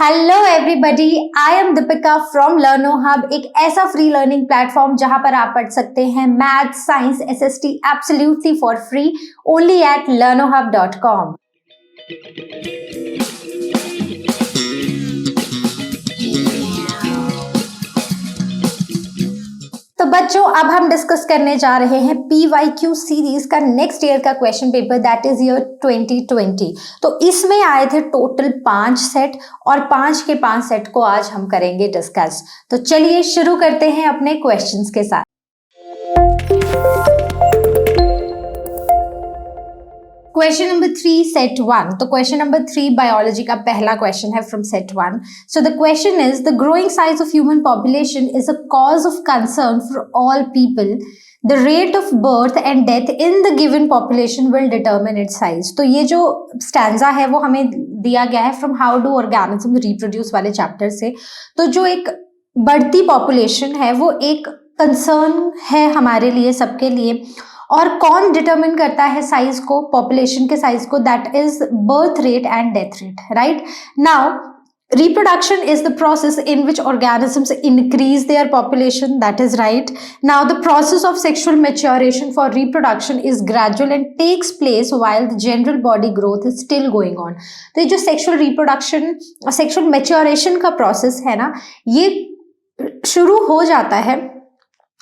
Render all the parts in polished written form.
Hello everybody, I am Deepika from लर्नो hub, एक ऐसा free learning platform जहां पर आप पढ़ सकते हैं math, science, SST absolutely for free only at learnohub.com। तो बच्चों, अब हम डिस्कस करने जा रहे हैं PYQ सीरीज का नेक्स्ट ईयर का question paper, that is year 2020। तो इसमें आए थे टोटल 5 सेट और 5 के 5 सेट को आज हम करेंगे डिस्कस। तो चलिए शुरू करते हैं अपने क्वेश्चंस के साथ। Question number 3 set 1। तो क्वेश्चन नंबर 3 बायोलॉजी का पहला क्वेश्चन है from set 1। So the question is the growing size of human population is a cause of concern for all people. The rate of birth and death in the given population will determine it's size. तो ये जो stanza है वो हमें दिया गया है from how do organism reproduce वाले चैप्टर से। तो जो एक बढ़ती पॉपुलेशन है वो एक कंसर्न है हमारे लिए, सबके लिए। और कौन डिटरमिन करता है साइज को, पॉपुलेशन के साइज को? That is birth rate and death rate, right. Now reproduction is the process in which organisms increase their population, that is right. Now the process of sexual maturation for reproduction is gradual and takes place while the general body growth is still going on. तो ये जो sexual reproduction, sexual maturation का process है ना, ये शुरू हो जाता है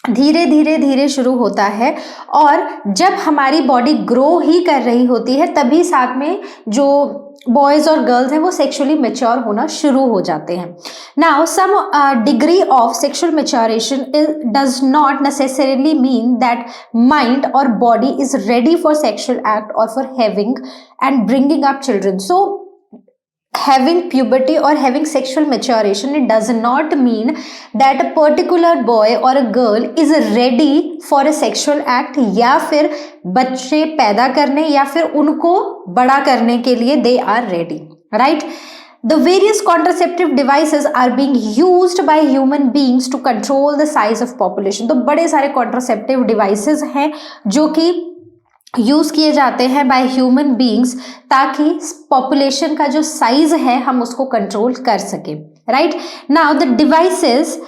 धीरे धीरे शुरू होता है। और जब हमारी बॉडी ग्रो ही कर रही होती है तभी साथ में जो बॉयज और गर्ल्स हैं वो सेक्सुअली मैच्योर होना शुरू हो जाते हैं। Now some degree of sexual maturation does not necessarily mean that mind और body is ready for sexual act और for having and bringing up children. So having puberty or having sexual maturation, it does not mean that a particular boy or a girl is ready for a sexual act या फिर बच्चे पैदा करने या फिर उनको बड़ा करने के लिए they are ready, right? The various contraceptive devices are being used by human beings to control the size of population। तो बड़े सारे contraceptive devices हैं जो कि यूज किए जाते हैं बाय ह्यूमन बींग्स ताकि पॉपुलेशन का जो साइज है हम उसको कंट्रोल कर सकें, right. Now the devices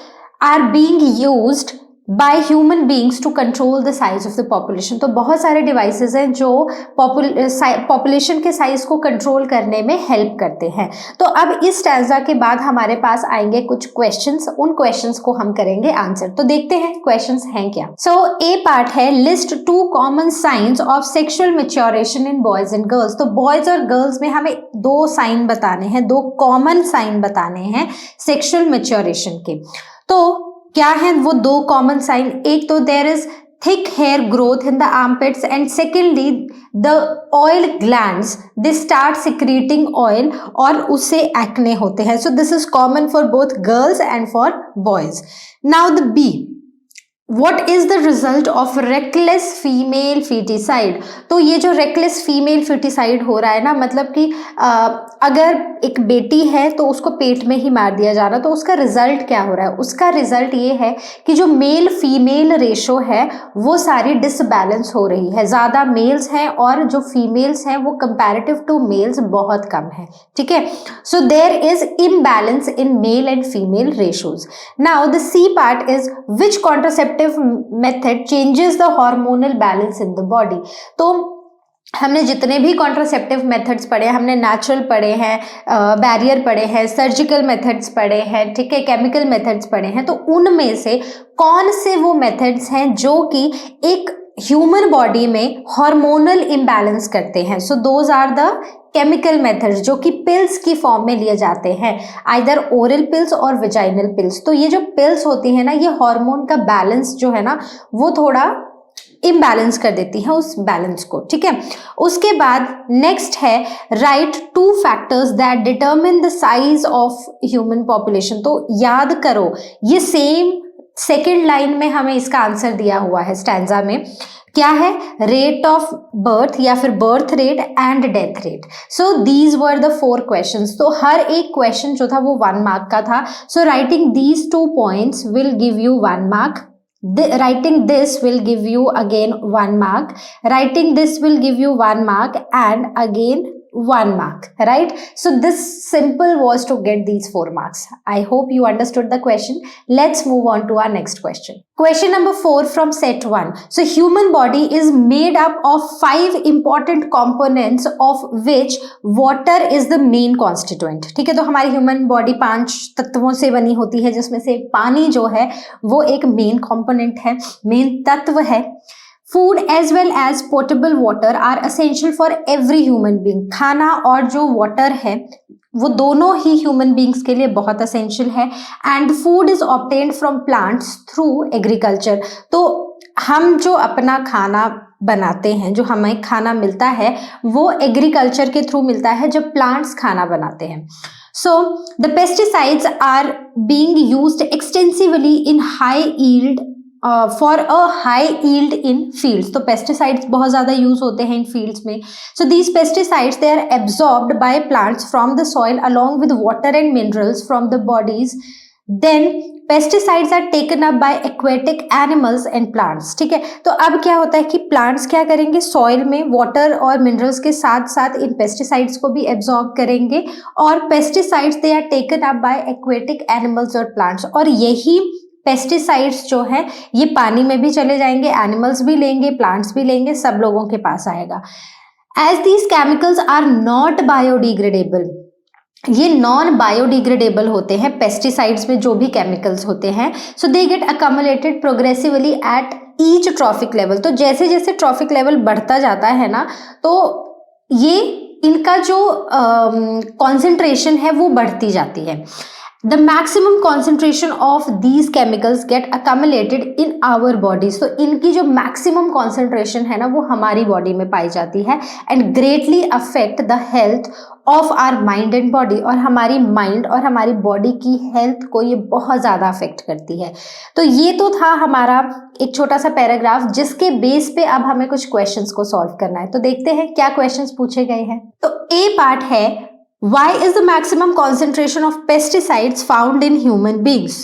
are being used by human beings to control the size of the population. तो बहुत सारे डिवाइसेस हैं जो पॉपुलेशन के साइज को कंट्रोल करने में हेल्प करते हैं। तो अब इस स्टैंजा के बाद हमारे पास आएंगे कुछ क्वेश्चंस, उन क्वेश्चंस को हम करेंगे आंसर। तो देखते हैं क्वेश्चंस हैं क्या। सो ए पार्ट है list 2 common science of sexual maturation in boys and girls. तो बॉयज और गर्ल्स में हमें 2 साइन बताने हैं, 2 कॉमन साइन बताने हैं सेक्सुअल मैच्योरेशन के। तो क्या है वो 2 कॉमन साइन? एक तो there is thick hair growth in the armpits and secondly the oil glands they start secreting oil और उससे एक्ने होते हैं। So this is common for both girls and for boys. Now the B, What is the result of reckless female feticide? तो ये जो reckless female feticide हो रहा है ना, मतलब कि अगर एक बेटी है तो उसको पेट में ही मार दिया जा रहा, तो उसका रिजल्ट क्या हो रहा है? उसका रिजल्ट ये है कि जो मेल फीमेल रेशो है वो सारी डिसबैलेंस हो रही है। ज़्यादा मेल्स हैं और जो फीमेल्स हैं वो कंपैरेटिव टू मेल्स बहुत कम है, ठीक है। So there is imbalance in male and female ratios. Now the C part is which contraceptive method changes the hormonal balance in the body. तो हमने जितने भी कॉन्ट्रासेप्टिव मेथड्स पढ़े, हमने नेचुरल पढ़े हैं, बैरियर पढ़े हैं, सर्जिकल मेथड्स पढ़े हैं, ठीक है, केमिकल मेथड्स पढ़े हैं। तो उनमें से कौन से वो मेथड्स हैं जो कि एक ह्यूमन बॉडी में हार्मोनल इम्बैलेंस करते हैं? So those are the chemical methods जो कि पिल्स की फॉर्म में लिए जाते हैं, आइदर ओरल पिल्स और विजाइनल पिल्स। तो ये जो पिल्स होती है ना, ये हार्मोन का बैलेंस जो है ना वो थोड़ा इम्बैलेंस कर देती है उस बैलेंस को, ठीक है। उसके बाद नेक्स्ट है right 2 factors that determine the size of human population. तो याद करो ये सेम सेकेंड लाइन में हमें इसका आंसर दिया हुआ है स्टैंजा में। क्या है? रेट ऑफ बर्थ या फिर birth rate and death rate. So these were the 4 questions. तो हर एक क्वेश्चन जो था वो 1 मार्क का था। So writing these 2 points will give you 1 mark. Writing this will give you again 1 mark. Writing this will give you 1 mark and again 1 mark, right? So this simple was to get these 4 marks. I hope you understood the question. Let's move on to our next question. Question number 4 from set 1. So human body is made up of 5 important components of which water is the main constituent. ठीक है, तो हमारी human body 5 तत्वों से बनी होती है, जिसमें से पानी जो है वो एक मेन कंपोनेंट है, मेन तत्व है. Food as well as portable water are essential for every human being. खाना और जो वाटर है वो दोनों ही ह्यूमन बींग्स के लिए बहुत असेंशियल है. And food is obtained from plants through agriculture. तो हम जो अपना खाना बनाते हैं, जो हमें खाना मिलता है वो एग्रीकल्चर के थ्रू मिलता है, जब प्लांट्स खाना बनाते हैं. So the pesticides are being used extensively in high yield for a high yield in fields. तो pesticides बहुत ज़्यादा use होते हैं in fields में. So these pesticides they are absorbed by plants from the soil along with water and minerals from the bodies. Then pesticides are taken up by aquatic animals and plants. ठीक है, तो अब क्या होता है कि plants क्या करेंगे, सॉइल में वाटर और मिनरल्स के साथ साथ इन पेस्टिसाइड्स को भी एब्जॉर्ब करेंगे, और pesticides they are taken up by aquatic animals और प्लांट्स. और यही पेस्टिसाइड्स जो है ये पानी में भी चले जाएंगे, एनिमल्स भी लेंगे, प्लांट्स भी लेंगे, सब लोगों के पास आएगा. As these chemicals are not biodegradable, ये नॉन बायोडिग्रेडेबल होते हैं पेस्टिसाइड्स में जो भी केमिकल्स होते हैं. So they get accumulated progressively at each trophic level. तो जैसे जैसे ट्रॉफिक लेवल बढ़ता जाता है ना, तो ये इनका जो कॉन्सेंट्रेशन है वो बढ़ती जाती है. The maximum concentration of these chemicals get accumulated in our bodies. तो इनकी जो maximum concentration है ना वो हमारी बॉडी में पाई जाती है and greatly affect the health of our mind and body. और हमारी माइंड और हमारी बॉडी की हेल्थ को ये बहुत ज़्यादा अफेक्ट करती है. तो ये तो था हमारा एक छोटा सा पैराग्राफ, जिसके बेस पे अब हमें कुछ क्वेश्चंस को सॉल्व करना है. तो देखते हैं क्या क्वेश्चंस पूछे गए हैं. तो ए पार्ट है, Why is the maximum concentration of pesticides found in human beings?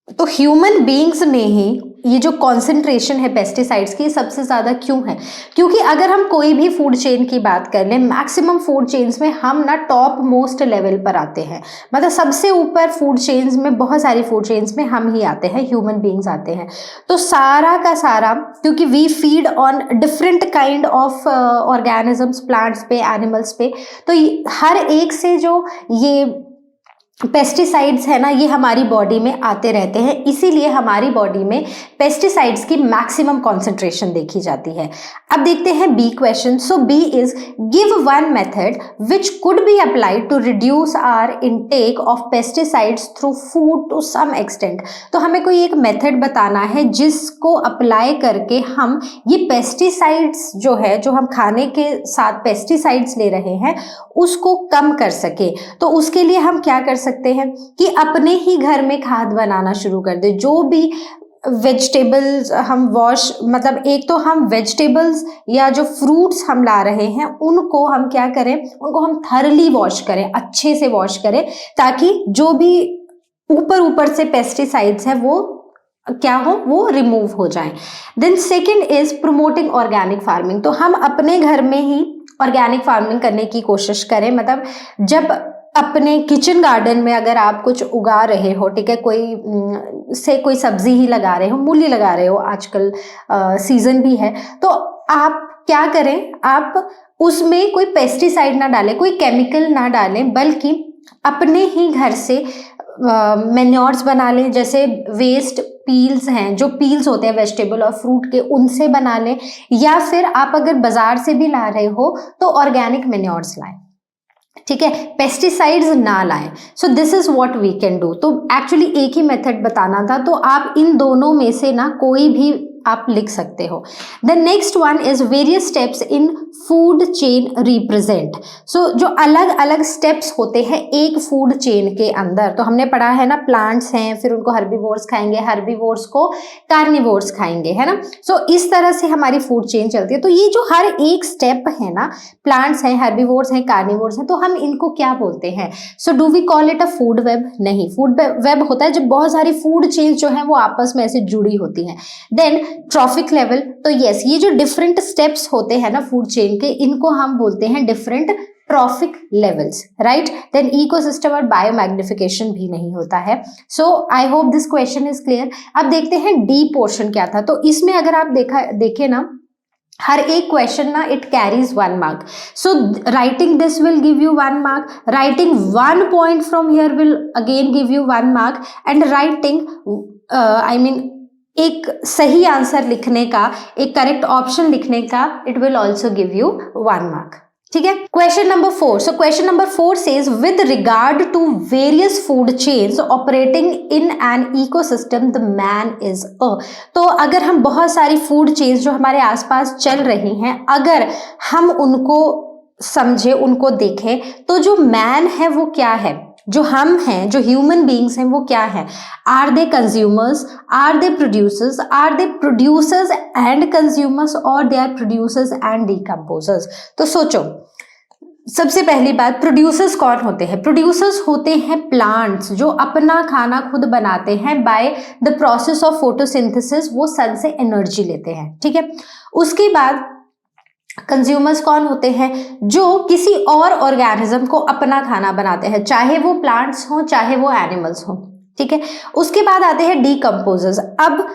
तो ह्यूमन बींग्स में ही ये जो कॉन्सेंट्रेशन है पेस्टिसाइड्स की सबसे ज़्यादा क्यों है? क्योंकि अगर हम कोई भी फूड चेन की बात कर लें, मैक्सिमम फूड चेन्स में हम ना टॉप मोस्ट लेवल पर आते हैं. मतलब सबसे ऊपर फूड चेन्स में, बहुत सारी फूड चेन्स में हम ही आते हैं, ह्यूमन बींग्स आते हैं. तो सारा का सारा, क्योंकि we feed on different kind of organisms, plants पे, एनिमल्स पे, तो हर एक से जो ये पेस्टिसाइड्स है ना ये हमारी बॉडी में आते रहते हैं, इसीलिए हमारी बॉडी में पेस्टिसाइड्स की मैक्सिमम कॉन्सेंट्रेशन देखी जाती है. अब देखते हैं B question. So B is give one method which could be applied to reduce our intake of pesticides through food to some extent. तो हमें कोई एक मेथड बताना है जिसको अप्लाई करके हम ये पेस्टिसाइड्स जो है, जो हम खाने के साथ पेस्टिसाइड्स ले रहे हैं, उसको कम कर सके. तो उसके लिए हम क्या कर सकते हैं कि अपने ही घर में खाद बनाना शुरू कर दे. जो भी वेजिटेबल्स हम मतलब एक तो हम वेजिटेबल्स या जो फ्रूट्स हम ला रहे हैं उनको हम क्या करें, उनको हम थरली वॉश करें, अच्छे से वॉश करें, ताकि जो भी ऊपर से पेस्टिसाइड्स है वो क्या हो, वो रिमूव हो जाएं. Then second is promoting organic farming. तो हम अपने घर में ही ऑर्गेनिक फार्मिंग करने की कोशिश करें. मतलब जब अपने किचन गार्डन में अगर आप कुछ उगा रहे हो, ठीक है, कोई सब्जी ही लगा रहे हो, मूली लगा रहे हो, आजकल सीजन भी है, तो आप क्या करें, आप उसमें कोई पेस्टिसाइड ना डालें, कोई केमिकल ना डालें, बल्कि अपने ही घर से मैन्योर्स बना लें. जैसे वेस्ट पील्स हैं, जो पील्स होते हैं वेजिटेबल और फ्रूट के, उनसे बना लें, या फिर आप अगर बाजार से भी ला रहे हो तो ऑर्गेनिक मैन्योर्स लाएं. ठीक है, पेस्टिसाइड्स ना लाएं. So this is what we can do. तो एक्चुअली एक ही मेथड बताना था, तो आप इन दोनों में से ना कोई भी आप लिख सकते हो. The next one is various steps in food chain represent. So जो अलग अलग स्टेप्स होते हैं एक फूड चेन के अंदर, तो हमने पढ़ा है ना, प्लांट्स हैं, फिर उनको हर्बीवोर्स खाएंगे, हर्बीवोर्स को कार्निवोर्स खाएंगे, है ना. सो इस तरह से हमारी फूड चेन चलती है. तो ये जो हर एक स्टेप है ना, प्लांट्स हैं, हर्बीवोर्स हैं, कार्निवोर्स हैं, तो हम इनको क्या बोलते हैं? So do we call it a food web? नहीं, फूड वेब होता है जब बहुत सारी फूड चेन जो है वो आपस में ऐसे जुड़ी होती हैं. देन ट्रॉफिक लेवल, तो यस, ये जो डिफरेंट स्टेप्स होते हैं ना फूड चेन के, इनको हम बोलते हैं different trophic levels, right, then ecosystem और बायोमैग्निफिकेशन भी नहीं होता है। So I hope this question is clear. अब देखते हैं डी पोर्शन क्या था। तो इसमें अगर आप देखें ना, हर एक क्वेश्चन ना it carries 1 mark. So writing this will give you 1 mark, writing 1 point from here will again give you 1 mark, and writing I mean एक सही आंसर लिखने का, एक करेक्ट ऑप्शन लिखने का, it will also give you 1 mark. ठीक है। Question number 4। So question number 4 says with regard to various food chains operating in an ecosystem the man is a. तो अगर हम बहुत सारी फूड चेन्स जो हमारे आसपास चल रही हैं, अगर हम उनको समझे, उनको देखें, तो जो मैन है वो क्या है, जो हम हैं, जो ह्यूमन बीइंग्स हैं वो क्या है? Are they consumers, are they producers, are they producers and consumers, और they are producers and decomposers? तो सोचो, सबसे पहली बात, प्रोड्यूसर्स कौन होते हैं? प्रोड्यूसर्स होते हैं प्लांट्स जो अपना खाना खुद बनाते हैं by the process of photosynthesis, वो सन से एनर्जी लेते हैं। ठीक है। उसके बाद कंज्यूमर्स कौन होते हैं? जो किसी और ऑर्गेनिज्म को अपना खाना बनाते हैं, चाहे वो प्लांट्स हो चाहे वो एनिमल्स हो। ठीक है। उसके बाद आते हैं डीकम्पोजर्स। अब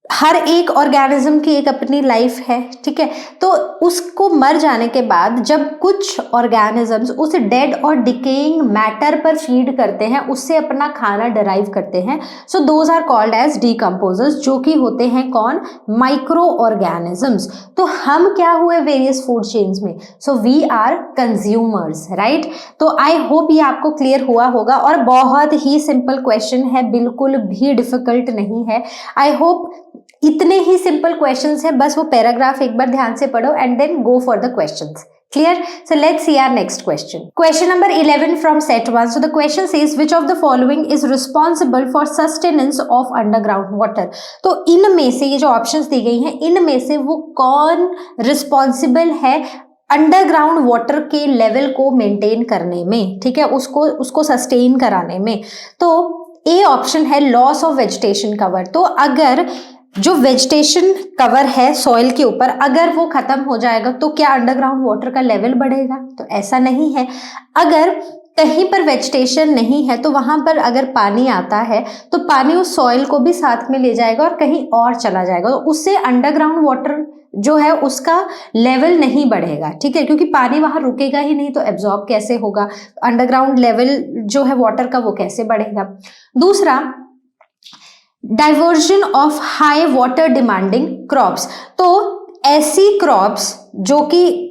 हर एक ऑर्गेनिज्म की एक अपनी लाइफ है। ठीक है। तो उसको मर जाने के बाद जब कुछ ऑर्गेनिजम्स उस डेड और डिकेइंग मैटर पर फीड करते हैं, उससे अपना खाना डिराइव करते हैं, so those are called as decomposers, जो कि होते हैं कौन? Micro organisms. तो हम क्या हुए वेरियस फूड चेन्स में? So we are consumers, right. तो आई होप ये आपको क्लियर हुआ होगा, और बहुत ही सिंपल क्वेश्चन है, बिल्कुल भी डिफिकल्ट नहीं है। आई होप इतने ही सिंपल क्वेश्चंस हैं, बस वो पैराग्राफ एक बार ध्यान से पढ़ो and then go for the questions. Clear? So let's see our next question. Question number 11 from set 1. So the question says which of the following is responsible for sustenance of underground water? तो इनमें से, ये जो options दी गई हैं, इनमें से वो कौन रिस्पॉन्सिबल है अंडरग्राउंड वाटर के लेवल को मेंटेन करने में? ठीक है, उसको सस्टेन कराने में। तो ए ऑप्शन है लॉस ऑफ वेजिटेशन कवर। तो अगर जो वेजिटेशन कवर है सॉइल के ऊपर, अगर वो खत्म हो जाएगा तो क्या अंडरग्राउंड वाटर का लेवल बढ़ेगा? तो ऐसा नहीं है। अगर कहीं पर वेजिटेशन नहीं है तो वहां पर अगर पानी आता है तो पानी उस सॉइल को भी साथ में ले जाएगा और कहीं और चला जाएगा, तो उससे अंडरग्राउंड वाटर जो है उसका लेवल नहीं बढ़ेगा। ठीक है, क्योंकि पानी वहां रुकेगा ही नहीं, तो एब्जॉर्ब कैसे होगा? अंडरग्राउंड लेवल जो है वाटर का वो कैसे बढ़ेगा? दूसरा, diversion of high water demanding crops. तो ऐसी क्रॉप्स जो कि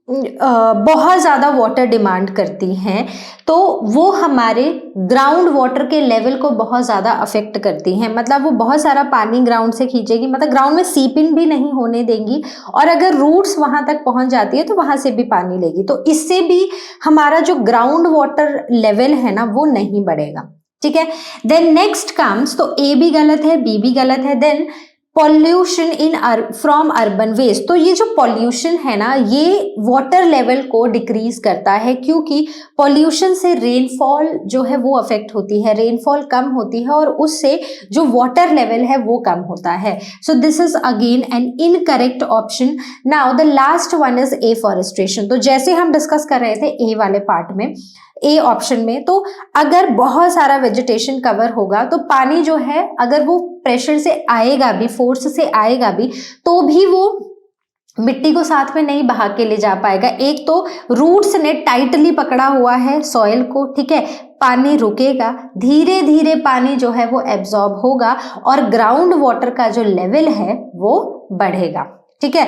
बहुत ज्यादा वाटर डिमांड करती हैं, तो वो हमारे ग्राउंड वाटर के लेवल को बहुत ज्यादा अफेक्ट करती हैं। मतलब वो बहुत सारा पानी ग्राउंड से खींचेगी, मतलब ग्राउंड में सीप इन भी नहीं होने देंगी, और अगर रूट्स वहां तक पहुंच जाती है तो वहां से भी पानी लेगी, तो इससे भी हमारा जो ग्राउंड वाटर लेवल है ना वो नहीं बढ़ेगा। ठीक है। देन नेक्स्ट कम्स, तो ए भी गलत है, बी भी गलत है। Then pollution in from urban waste. तो ये जो पॉल्यूशन है ना, ये वाटर लेवल को डिक्रीज करता है, क्योंकि पॉल्यूशन से रेनफॉल जो है वो अफेक्ट होती है, रेनफॉल कम होती है और उससे जो वाटर लेवल है वो कम होता है। So this is again an incorrect option. Now the last one is afforestation. तो जैसे हम डिस्कस कर रहे थे ए वाले पार्ट में, ए ऑप्शन में, तो अगर बहुत सारा वेजिटेशन कवर होगा तो पानी जो है अगर वो प्रेशर से आएगा भी, फोर्स से आएगा भी, तो भी वो मिट्टी को साथ में नहीं बहा के ले जा पाएगा। एक तो रूट्स ने टाइटली पकड़ा हुआ है सॉइल को। ठीक है, पानी रुकेगा, धीरे धीरे पानी जो है वो एब्जॉर्ब होगा और ग्राउंड वाटर का जो लेवल है वो बढ़ेगा। ठीक है,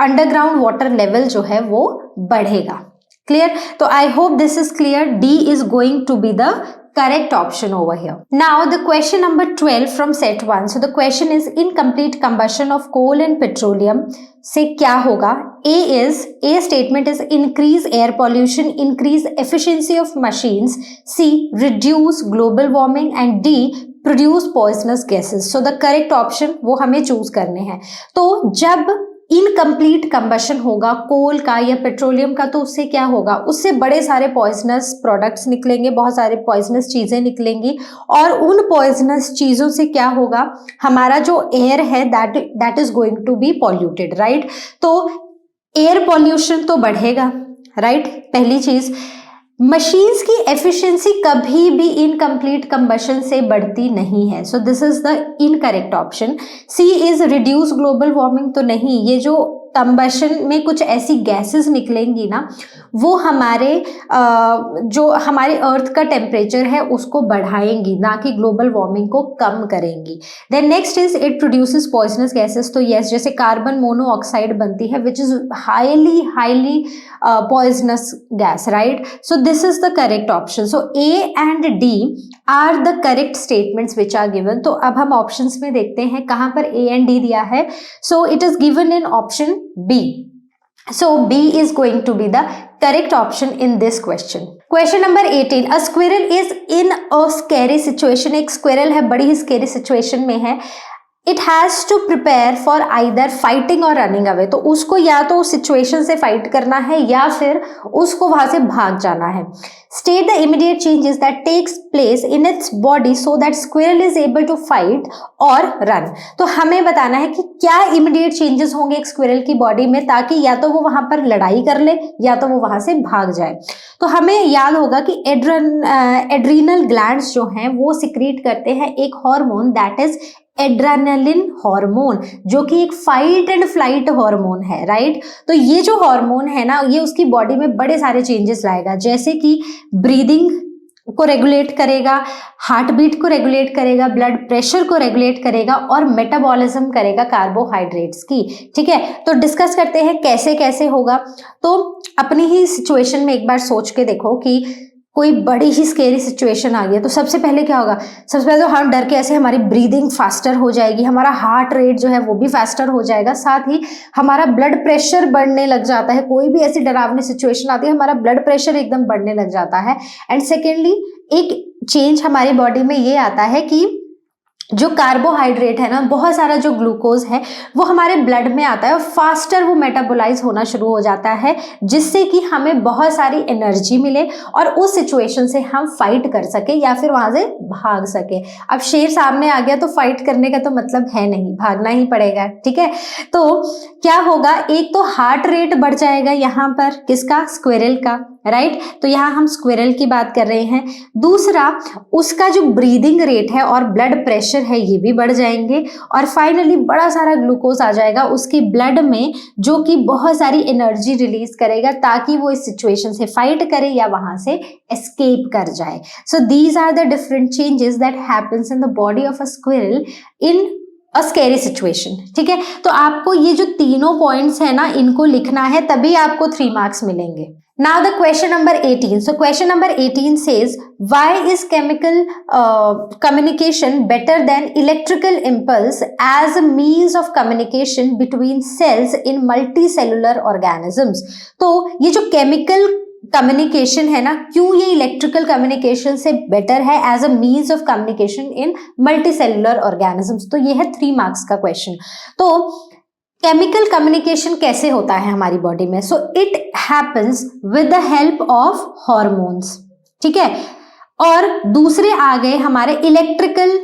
अंडरग्राउंड वाटर लेवल जो है वो बढ़ेगा। Clear? So I hope this is clear. D is going to be the correct option over here. Now the question number 12 from set 1. So the question is incomplete combustion of coal and petroleum से क्या होगा? A statement is increase air pollution, increase efficiency of machines. C reduce global warming and D produce poisonous gases. So the correct option वो हमें choose करने हैं। तो जब incomplete combustion होगा कोल का या पेट्रोलियम का, तो उससे क्या होगा? उससे बड़े सारे पॉइजनस प्रोडक्ट्स निकलेंगे, बहुत सारे पॉइजनस चीजें निकलेंगी, और उन पॉइजनस चीजों से क्या होगा? हमारा जो एयर है that is going to be polluted, right. तो एयर पॉल्यूशन तो बढ़ेगा, राइट। पहली चीज, मशीन्स की एफिशिएंसी कभी भी इनकम्प्लीट कंबशन से बढ़ती नहीं है, so this is the incorrect option. C is reduce global warming, तो नहीं, ये जो कंबशन में कुछ ऐसी गैसेस निकलेंगी ना, वो जो हमारे अर्थ का टेम्परेचर है उसको बढ़ाएंगी, ना कि ग्लोबल वार्मिंग को कम करेंगी। Then next is it produces poisonous gases, तो यस, जैसे कार्बन मोनोऑक्साइड बनती है which is highly poisonous gas, right. So this is the correct option. So A and D are the correct statements which are given. तो अब हम options में देखते हैं कहां पर ए एंड डी दिया है। सो it is given in option B. So B is going to be the correct option in this question. Question number 18. A squirrel is in a scary situation. एक squirrel है, बड़ी ही scary situation में है। It has to prepare for either fighting or running away. तो उसको या तो उस सिचुएशन से फाइट करना है या फिर उसको वहां से भाग जाना है। State the immediate changes that takes place in its body so that squirrel is able to fight or run. तो हमें बताना है कि क्या immediate changes होंगे एक squirrel की बॉडी में, ताकि या तो वो वहां पर लड़ाई कर ले या तो वो वहां से भाग जाए। तो हमें याद होगा कि एड्रीनल ग्लैंड्स जो हैं वो सिक्रीट करते हैं एक hormone, that is adrenaline hormone, जो कि एक फाइट एंड फ्लाइट हार्मोन है, राइट। तो ये जो हार्मोन है ना, ये उसकी बॉडी में बड़े सारे चेंजेस लाएगा, जैसे कि ब्रीदिंग को रेगुलेट करेगा, हार्ट बीट को रेगुलेट करेगा, ब्लड प्रेशर को रेगुलेट करेगा और मेटाबॉलिज्म करेगा कार्बोहाइड्रेट्स की। ठीक है, तो डिस्कस करते हैं कैसे कैसे होगा। तो अपनी ही सिचुएशन में एक बार सोच के देखो कि कोई बड़ी ही स्केरी सिचुएशन आ गई है, तो सबसे पहले क्या होगा? सबसे पहले तो हम डर के ऐसे हमारी ब्रीदिंग फास्टर हो जाएगी, हमारा हार्ट रेट जो है वो भी फास्टर हो जाएगा, साथ ही हमारा ब्लड प्रेशर बढ़ने लग जाता है। कोई भी ऐसी डरावनी सिचुएशन आती है, हमारा ब्लड प्रेशर एकदम बढ़ने लग जाता है। एंड सेकेंडली, एक चेंज हमारी बॉडी में ये आता है कि जो कार्बोहाइड्रेट है ना, बहुत सारा जो ग्लूकोज है वो हमारे ब्लड में आता है और फास्टर वो मेटाबोलाइज होना शुरू हो जाता है, जिससे कि हमें बहुत सारी एनर्जी मिले और उस सिचुएशन से हम फाइट कर सके या फिर वहां से भाग सके। अब शेर सामने आ गया तो फाइट करने का तो मतलब है नहीं, भागना ही पड़ेगा। ठीक है, तो क्या होगा? एक तो हार्ट रेट बढ़ जाएगा यहाँ पर, किसका? स्क्विरल का, राइट। तो यहाँ हम स्क्विरल की बात कर रहे हैं। दूसरा, उसका जो ब्रीदिंग रेट है और ब्लड प्रेशर है ये भी बढ़ जाएंगे। और फाइनली बड़ा सारा ग्लूकोज आ जाएगा उसके ब्लड में, जो कि बहुत सारी एनर्जी रिलीज करेगा ताकि वो इस सिचुएशन से फाइट करे या वहां से एस्केप कर जाए। So these are the different changes that happens in the body of a squirrel in a scary situation. ठीक है, तो आपको ये जो तीनों पॉइंट्स है ना, इनको लिखना है, तभी आपको 3 मार्क्स मिलेंगे। Now the question number 18. So question number 18 says, why is chemical communication better than electrical impulse as a means of communication between cells in multicellular organisms? तो ये जो chemical कम्युनिकेशन है ना, क्यों ये इलेक्ट्रिकल कम्युनिकेशन से better है as a means of communication in multicellular organisms? तो ये है 3 मार्क्स का क्वेश्चन। तो केमिकल कम्युनिकेशन कैसे होता है हमारी बॉडी में? So it happens with the help of hormones. ठीक है, और दूसरे आ गए हमारे इलेक्ट्रिकल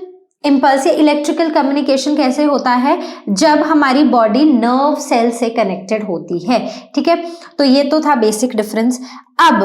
इम्पल्स या इलेक्ट्रिकल कम्युनिकेशन कैसे होता है? जब हमारी बॉडी नर्व सेल से कनेक्टेड होती है। ठीक है, तो ये तो था बेसिक डिफरेंस। अब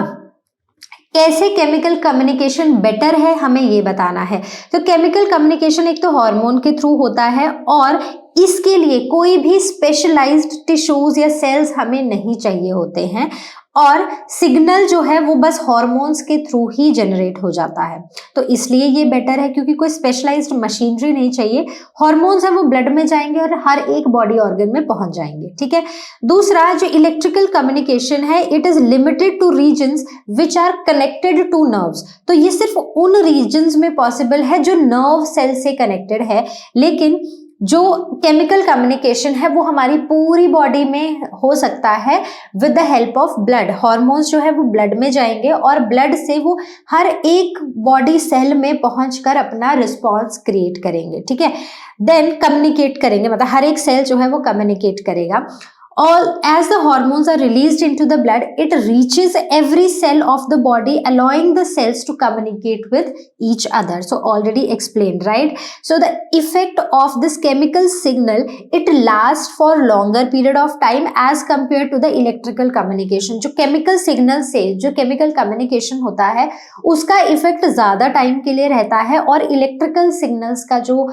कैसे केमिकल कम्युनिकेशन बेटर है, हमें ये बताना है। तो केमिकल कम्युनिकेशन एक तो हार्मोन के थ्रू होता है और इसके लिए कोई भी स्पेशलाइज्ड टिश्यूज या सेल्स हमें नहीं चाहिए होते हैं, और सिग्नल जो है वो बस हार्मोन्स के थ्रू ही जनरेट हो जाता है। तो इसलिए ये बेटर है, क्योंकि कोई स्पेशलाइज्ड मशीनरी नहीं चाहिए। हार्मोन्स है वो ब्लड में जाएंगे और हर एक बॉडी ऑर्गन में पहुंच जाएंगे। ठीक है, दूसरा जो इलेक्ट्रिकल कम्युनिकेशन है, it is limited to regions which are connected to nerves. तो ये सिर्फ उन रीजन्स में पॉसिबल है जो नर्व सेल से कनेक्टेड है, लेकिन जो केमिकल कम्युनिकेशन है वो हमारी पूरी बॉडी में हो सकता है with the help of blood. Hormones जो है वो ब्लड में जाएंगे और ब्लड से वो हर एक बॉडी सेल में पहुंचकर अपना रिस्पॉन्स क्रिएट करेंगे। ठीक है, देन कम्युनिकेट करेंगे, मतलब हर एक सेल जो है वो कम्युनिकेट करेगा। all as the hormones are released into the blood, it reaches every cell of the body, allowing the cells to communicate with each other. So already explained, right? So the effect of this chemical signal, it lasts for longer period of time as compared to the electrical communication. जो chemical signal से जो chemical communication होता है उसका effect ज्यादा time के लिए रहता है, और इलेक्ट्रिकल सिग्नल्स का जो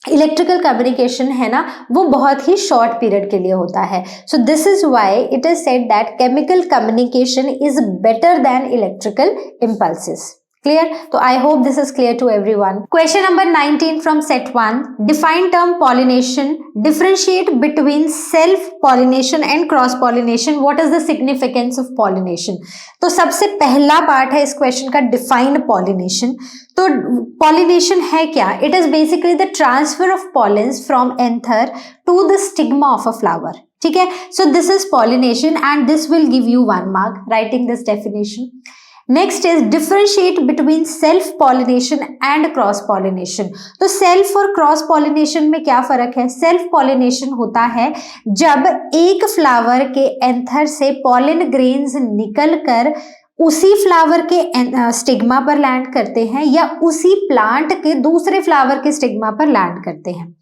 इलेक्ट्रिकल कम्युनिकेशन है ना वो बहुत ही शॉर्ट पीरियड के लिए होता है. So this is why it is said that chemical communication is better than electrical impulses. Clear? So I hope this is clear to everyone. Question number 19 from set 1. Define term pollination. Differentiate between self-pollination and cross-pollination. What is the significance of pollination? तो सबसे पहला part है इस question का defined pollination. तो pollination है क्या? It is basically the transfer of pollens from anther to the stigma of a flower. ठीक है, so this is pollination and this will give you 1 mark writing this definition. Next is differentiate between self pollination and cross pollination. तो self और cross pollination में क्या फर्क है? Self pollination होता है जब एक फ्लावर के एंथर से पॉलन ग्रेन्स निकलकर उसी फ्लावर के स्टिग्मा पर लैंड करते हैं या उसी प्लांट के दूसरे फ्लावर के स्टिग्मा पर लैंड करते हैं.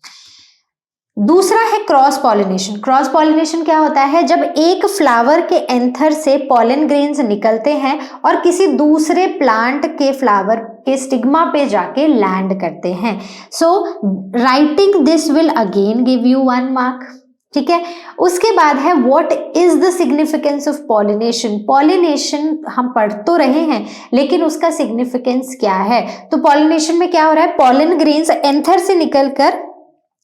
दूसरा है क्रॉस पॉलिनेशन. क्रॉस पॉलिनेशन क्या होता है? जब एक फ्लावर के एंथर से पॉलन ग्रेन्स निकलते हैं और किसी दूसरे प्लांट के फ्लावर के स्टिग्मा पे जाके लैंड करते हैं. So writing this will again give you 1 mark. ठीक है, उसके बाद है what is the significance of pollination. Pollination हम पढ़ तो रहे हैं लेकिन उसका सिग्निफिकेंस क्या है? तो पॉलिनेशन में क्या हो रहा है? पॉलन ग्रेन्स एंथर से निकलकर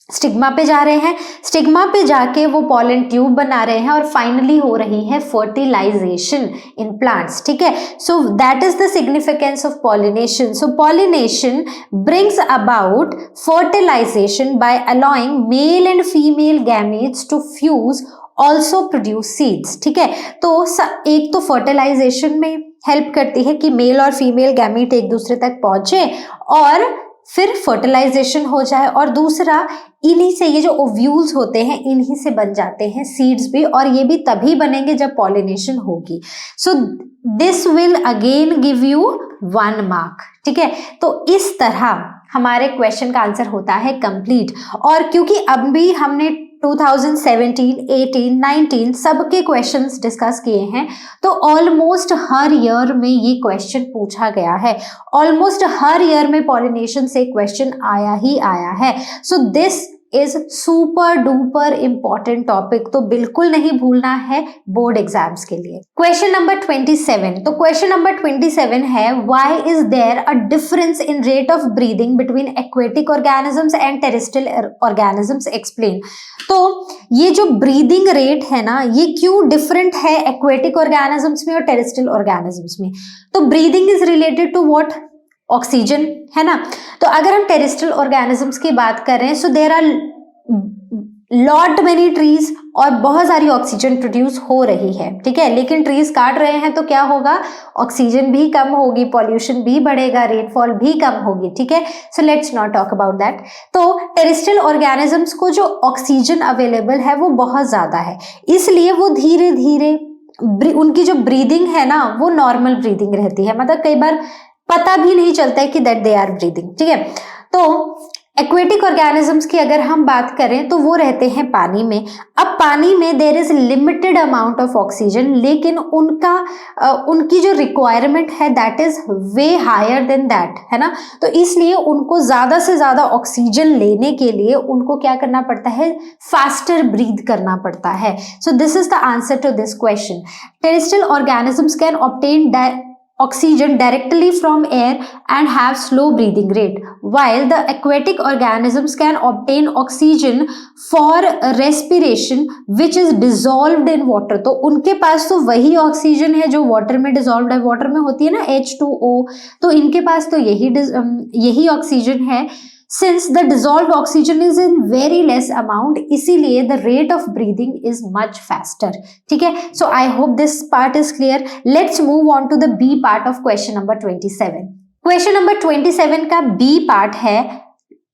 स्टिग्मा पे जा रहे हैं, स्टिग्मा पे जाके वो पॉलन ट्यूब बना रहे हैं और फाइनली हो रही है फर्टिलाइजेशन इन प्लांट्स. ठीक है, so that is the significance of pollination. So pollination brings about fertilisation by allowing male and female gametes to fuse also produce seeds. ठीक है, तो एक तो फर्टिलाइजेशन में हेल्प करती है कि मेल और फीमेल गैमेट एक दूसरे तक पहुंचे और फिर फर्टिलाइजेशन हो जाए, और दूसरा इन्हीं से ये जो ओव्यूल्स होते हैं इन्हीं से बन जाते हैं सीड्स भी, और ये भी तभी बनेंगे जब पॉलिनेशन होगी. सो this will again give you 1 mark. ठीक है, तो इस तरह हमारे क्वेश्चन का आंसर होता है कंप्लीट. और क्योंकि अब भी हमने 2017, 18, 19 सबके क्वेश्चंस डिस्कस किए हैं, तो ऑलमोस्ट हर ईयर में ये क्वेश्चन पूछा गया है. ऑलमोस्ट हर ईयर में पॉलिनेशन से क्वेश्चन आया ही आया है. So this is super duper important topic, तो बिल्कुल नहीं भूलना है बोर्ड एग्जाम्स के लिए. Question number 27. तो क्वेश्चन नंबर 27 है why is there a difference in rate of breathing between aquatic organisms and terrestrial organisms, explain. तो ये जो ब्रीदिंग रेट है ना ये क्यों डिफरेंट है एक्वेटिक ऑर्गेनिजम्स में और टेरेस्ट्रियल ऑर्गेनिजम्स में? तो breathing is related to what? Oxygen, है ना. तो अगर हम टेरेस्ट्रियल ऑर्गेनिजम्स की बात करें so there are lot many trees और बहुत सारी ऑक्सीजन प्रोड्यूस हो रही है. ठीक है, लेकिन ट्रीज काट रहे हैं तो क्या होगा? ऑक्सीजन भी कम होगी, पॉल्यूशन भी बढ़ेगा, रेनफॉल भी कम होगी. ठीक है, so let's not talk about that. तो टेरेस्ट्रियल ऑर्गेनिजम्स को जो ऑक्सीजन अवेलेबल है वो बहुत ज्यादा है, इसलिए वो धीरे धीरे उनकी जो ब्रीदिंग है ना वो नॉर्मल ब्रीदिंग रहती है. मतलब कई बार पता भी नहीं चलता है कि दैट दे आर ब्रीदिंग. ठीक है, तो एक्वेटिक ऑर्गेनिजम्स की अगर हम बात करें तो वो रहते हैं पानी में. अब पानी में there is limited amount of oxygen, लेकिन उनकी जो रिक्वायरमेंट है that is way higher than that, है ना. तो इसलिए उनको ज्यादा से ज्यादा ऑक्सीजन लेने के लिए उनको क्या करना पड़ता है? फास्टर ब्रीथ करना पड़ता है. So this is the answer to this question. Terrestrial organisms can obtain oxygen directly from air and have slow breathing rate, while the aquatic organisms can obtain oxygen for respiration which is dissolved in water. तो उनके पास तो वही oxygen है जो water में dissolve है, water में होती है ना H2O, तो इनके पास तो यही ऑक्सीजन है. Since the dissolved oxygen is in very less amount, इसीलिए the rate of breathing is much faster. ठीक है, so I hope this part is clear. Let's move on to the B part of question number 27. Question number 27 का B part है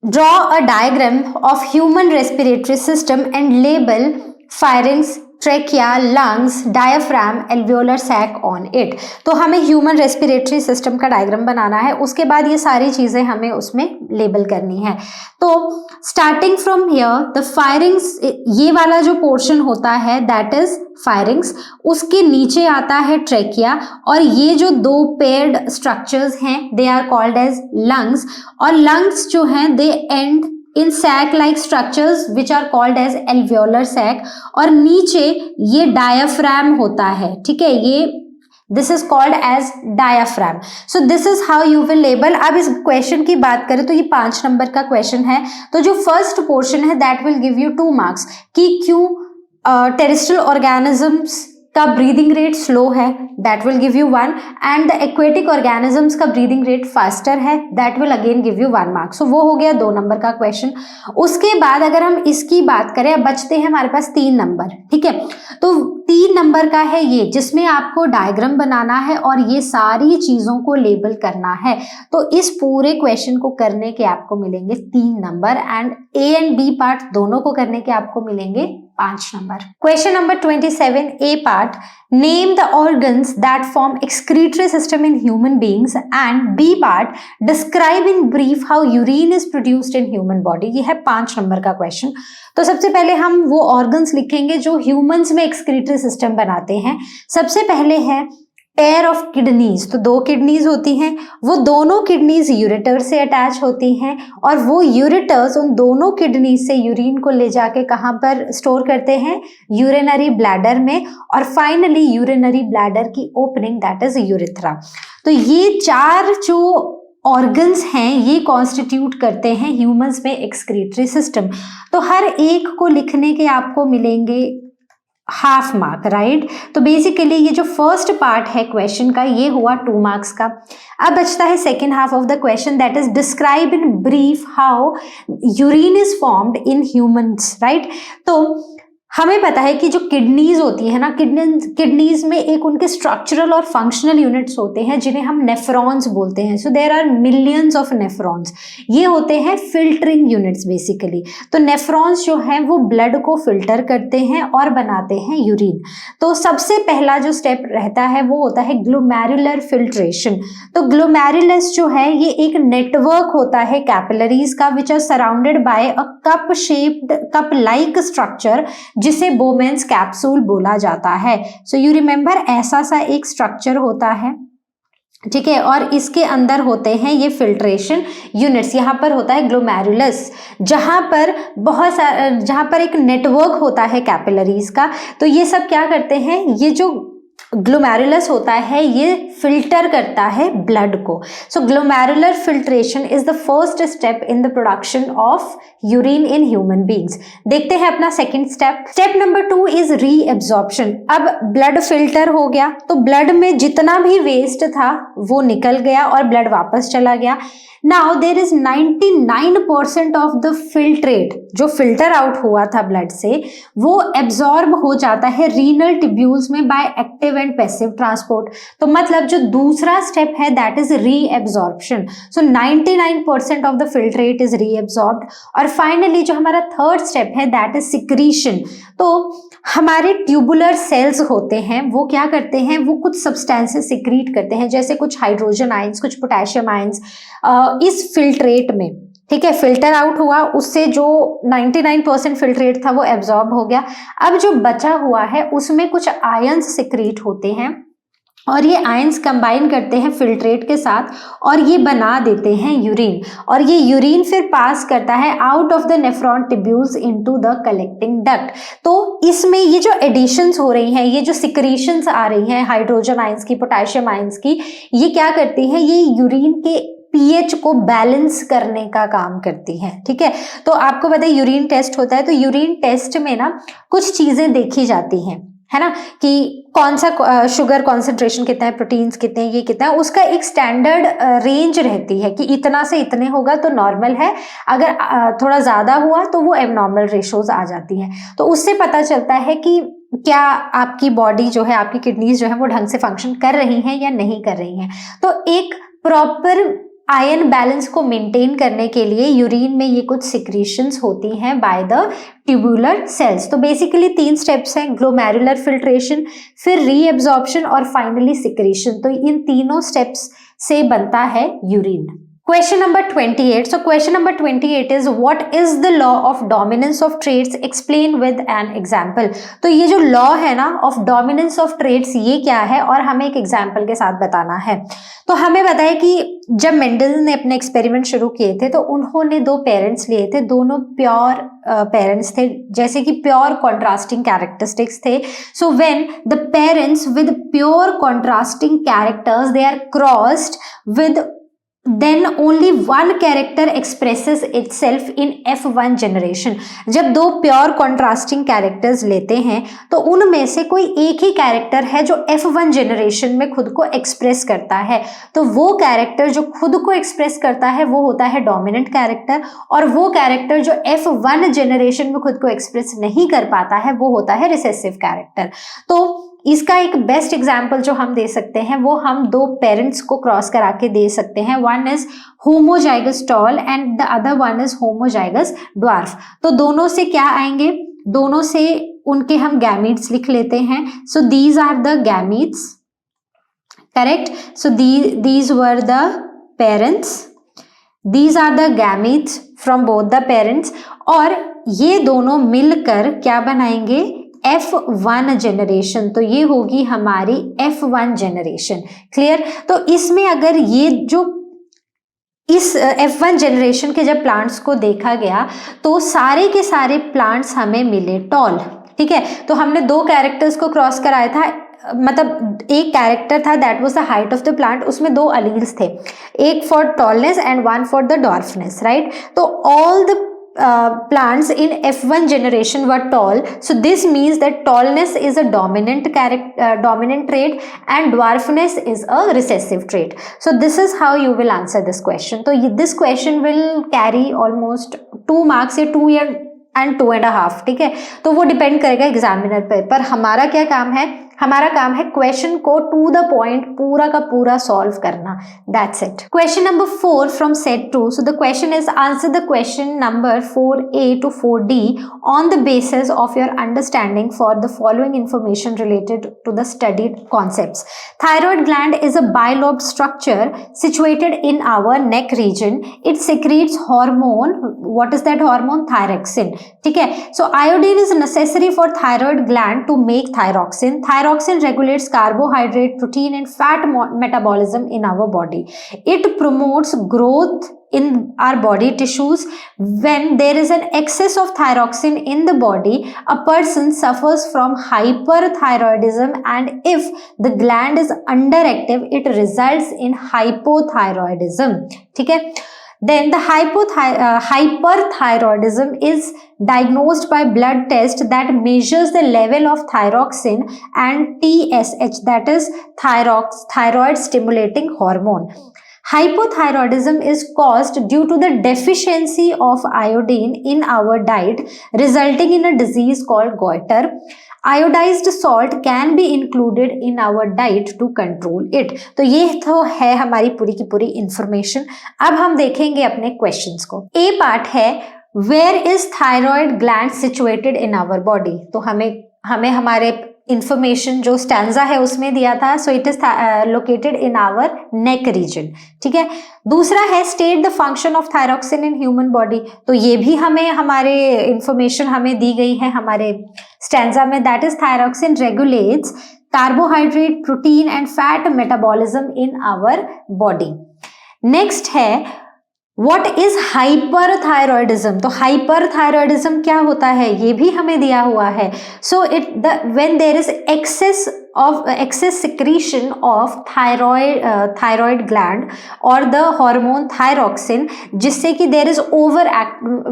draw a diagram of human respiratory system and label pharynx, trachea, lungs, diaphragm, alveolar sac on it. तो हमें human respiratory system का diagram बनाना है, उसके बाद ये सारी चीजें हमें उसमें लेबल करनी है। तो starting from here the firings, ये वाला जो पोर्शन होता है दैट इज फायरिंग्स, उसके नीचे आता है ट्रेकिया, और ये जो दो पेयर्ड स्ट्रक्चर्स हैं they are called as lungs, और लंग्स जो हैं they end in sac like structures which are called as alveolar sac, और नीचे ये डायफ्राम होता है, ठीक है, ये this is called as diaphragm. So this is how you will label. अब इस क्वेश्चन की बात करें तो ये 5 नंबर का क्वेश्चन है, तो जो फर्स्ट पोर्शन है that will give you 2 marks कि क्यों टेरेस्ट्रियल ऑर्गेनिजम्स का ब्रीदिंग रेट स्लो है, that will give you 1, and the aquatic organisms का ब्रीदिंग रेट फास्टर है, that will again give you 1 mark. So वो हो गया 2 नंबर का क्वेश्चन। उसके बाद अगर हम इसकी बात करें, अब बचते हैं हमारे पास 3 नंबर, ठीक है, तो 3 नंबर का है ये जिसमें आपको डायग्राम बनाना है और ये सारी चीजों को लेबल करना है। तो इस पूरे क्वेश्चन को करने के आपको मिलेंगे 3 number, and A and B part दोनों को करने के आपको मिलेंगे 5 number. Question number 27 A part, name the organs that form excretory system in human beings, and B part describe in brief how urine is produced in human body. ये है 5 number का question. तो सबसे पहले हम वो ऑर्गन्स लिखेंगे जो ह्यूमंस में एक्सक्रीटरी सिस्टम बनाते हैं। सबसे पहले है पेयर ऑफ किडनीज, तो 2 किडनीज होती हैं, वो दोनों किडनीज यूरेटर से अटैच होती हैं, और वो यूरेटर्स उन दोनों किडनीज से यूरिन को ले जाके कहाँ पर स्टोर करते हैं, यूरिनरी ब्लैडर में, और फाइनली यूरिनरी ब्लैडर की ओपनिंग दैट इज यूरेथ्रा। तो ये 4 जो ऑर्गन्स हैं ये कॉन्स्टिट्यूट करते हैं ह्यूमंस में एक्सक्रीटरी सिस्टम। तो हर एक को लिखने के आपको मिलेंगे हाफ मार्क, राइट। तो बेसिकली ये जो फर्स्ट पार्ट है क्वेश्चन का ये हुआ 2 मार्क्स का। अब बचता है second half of the question that is describe in brief how urine is formed in humans, right. तो हमें पता है कि जो किडनीज होती है ना, किडनीज में एक उनके स्ट्रक्चरल और फंक्शनल यूनिट्स होते हैं जिन्हें हम नेफ्रॉन्स बोलते हैं। So there are millions of nephrons, ये होते हैं फिल्टरिंग यूनिट्स बेसिकली। तो नेफ्रॉन्स जो हैं वो ब्लड को फिल्टर करते हैं और बनाते हैं यूरिन। तो सबसे पहला जो स्टेप रहता है वो होता है ग्लोमेरुलर फिल्ट्रेशन। तो ग्लोमेरुलस जो है ये एक नेटवर्क होता है कैपिलरीज का which are surrounded by a cup shaped cup like structure जिसे बोमेन्स कैप्सूल बोला जाता है। सो यू रिमेंबर ऐसा सा एक स्ट्रक्चर होता है, ठीक है, और इसके अंदर होते हैं ये फिल्ट्रेशन यूनिट्स। यहाँ पर होता है ग्लोमेरुलस, जहाँ पर एक नेटवर्क होता है कैपिलरीज का। तो ये सब क्या करते हैं, ये जो ग्लोमेरुलस होता है ये फिल्टर करता है ब्लड को। So glomerular filtration is the first step in the production of urine in human beings. देखते हैं अपना second step. Step number 2 is reabsorption. अब ब्लड फिल्टर हो गया तो ब्लड में जितना भी वेस्ट था वो निकल गया और ब्लड वापस चला गया। Now there is 99% of the filtrate जो फिल्टर आउट हुआ था ब्लड से वो एब्जॉर्ब हो जाता है रीनल टिब्यूल्स में by active and passive transport. तो मतलब जो दूसरा स्टेप है that is reabsorption. So 99% of the filtrate is reabsorbed. और फाइनली जो हमारा थर्ड स्टेप है दैट इज सिक्रीशन। तो हमारे ट्यूबुलर सेल्स होते हैं वो क्या करते हैं, वो कुछ सब्सटेंसेस सिक्रीट करते हैं, जैसे कुछ हाइड्रोजन आयंस, कुछ पोटेशियम आयंस इस फिल्ट्रेट में, ठीक है, फिल्टर आउट हुआ, उससे जो 99% फिल्ट्रेट था वो एब्जॉर्ब हो गया। अब जो बचा हुआ है उसमें कुछ आयंस सिक्रीट होते हैं और ये आयंस कंबाइन करते हैं फिल्ट्रेट के साथ और ये बना देते हैं यूरिन, और ये यूरिन फिर पास करता है out of the nephron tubules into the collecting duct. तो इसमें ये जो एडिशंस हो रही हैं, ये जो सिक्रीशंस आ रही हैं हाइड्रोजन आयंस की, पोटेशियम आयंस की, ये क्या करती हैं, ये यूरिन के पीएच को बैलेंस करने का काम करती है, ठीक है। तो आपको पता है यूरिन टेस्ट होता है, तो यूरिन टेस्ट में ना कुछ चीजें देखी जाती हैं, है ना, कि कौन सा शुगर कॉन्सेंट्रेशन कितना है, प्रोटीन्स कितने हैं, ये कितना है, उसका एक स्टैंडर्ड रेंज रहती है कि इतना से इतने होगा तो नॉर्मल है, अगर थोड़ा ज्यादा हुआ तो वो एबनॉर्मल रेशोज आ जाती हैं। तो उससे पता चलता है कि क्या आपकी बॉडी जो है, आपकी किडनीज जो है वो ढंग से फंक्शन कर रही हैं या नहीं कर रही हैं। तो एक प्रॉपर आयन बैलेंस को मेंटेन करने के लिए यूरिन में ये कुछ सिक्रीशंस होती हैं बाय द ट्यूबुलर सेल्स। तो बेसिकली 3 स्टेप्स हैं, ग्लोमेरुलर फिल्ट्रेशन, फिर रीएब्जॉर्प्शन और फाइनली सिक्रीशन। तो इन तीनों स्टेप्स से बनता है urine. Question number 28. So question number 28 is what is the law of dominance of traits? Explain with an example. तो ये जो law है ना of dominance of traits, ये क्या है और हमें एक example के साथ बताना है। तो हमें बताया कि जब मेंडल ने अपने एक्सपेरिमेंट शुरू किए थे तो उन्होंने 2 पेरेंट्स लिए थे, दोनों प्योर पेरेंट्स थे, जैसे कि प्योर कॉन्ट्रास्टिंग कैरेक्टरिस्टिक्स थे। So when the parents with pure contrasting characters they are crossed with then only one character expresses itself in F1 generation। जब 2 प्योर कॉन्ट्रास्टिंग कैरेक्टर्स लेते हैं तो उनमें से कोई एक ही कैरेक्टर है जो F1 जनरेशन में खुद को एक्सप्रेस करता है। तो वो कैरेक्टर जो खुद को एक्सप्रेस करता है वो होता है डोमिनेंट कैरेक्टर, और वो कैरेक्टर जो F1 जनरेशन में खुद को एक्सप्रेस नहीं कर पाता है वो होता है रिसेसिव कैरेक्टर। तो इसका एक बेस्ट एग्जाम्पल जो हम दे सकते हैं वो हम 2 पेरेंट्स को क्रॉस करा के दे सकते हैं। One is homozygous tall and the other one is homozygous dwarf. तो दोनों से क्या आएंगे, दोनों से उनके हम गैमीट्स लिख लेते हैं। So these are the gametes, correct. So these were the parents, these are the gametes from both the parents, और ये दोनों मिलकर क्या बनाएंगे, F1 जनरेशन। तो ये होगी हमारी F1 जनरेशन। क्लियर। तो इसमें अगर ये जो इस F1 जनरेशन के जब प्लांट्स को देखा गया तो सारे के सारे प्लांट्स हमें मिले टॉल। ठीक है, तो हमने 2 कैरेक्टर्स को क्रॉस कराया था, मतलब एक कैरेक्टर था that was the height of the plant, उसमें 2 अलील्स थे, एक for tallness and one for the dwarfness, right. तो all the plants in F1 generation were tall, so this means that tallness is a dominant trait and dwarfness is a recessive trait. So this is how you will answer this question. So this question will carry almost 2 marks या 2 and 2.5, ठीक है। तो वो depend करेगा examiner पे, पर हमारा क्या काम है, हमारा काम है क्वेश्चन को टू द पॉइंट पूरा का पूरा सॉल्व करना, that's it. Question number 4 from set 2। So the question is answer the question number 4A to 4D on the basis of your understanding for the following information related to the studied concepts. Thyroid gland is a bilobed structure situated in our neck region. It secretes hormone. What is that hormone? Thyroxine. ठीक है, so iodine is necessary for thyroid gland to make thyroxine. Thyroxine regulates carbohydrate, protein and fat metabolism in our body. It promotes growth in our body tissues. When there is an excess of thyroxine in the body, a person suffers from hyperthyroidism, and if the gland is underactive, it results in hypothyroidism. ठीक है, then the hyperthyroidism is diagnosed by blood test that measures the level of thyroxine and TSH, that is thyroid stimulating hormone. Hypothyroidism is caused due to the deficiency of iodine in our diet, resulting in a disease called goiter. Iodized salt can be included in our diet to control it. तो ये तो है हमारी पूरी की पूरी information. अब हम देखेंगे अपने क्वेश्चंस को। ए पार्ट है where is thyroid gland situated in our body. तो हमें हमारे इंफॉर्मेशन जो स्टैंजा है उसमें दिया था, so it is located in our neck region. ठीक है, दूसरा है state the function of thyroxine in human body. तो ये भी हमें हमारे इंफॉर्मेशन हमें दी गई है हमारे स्टैंजा में, that is thyroxine regulates carbohydrate, protein and fat metabolism in our body. Next है What is hyperthyroidism? तो hyperthyroidism क्या होता है ये भी हमें दिया हुआ है। So when there is excess secretion of thyroid gland or the hormone thyroxine, जिससे कि there is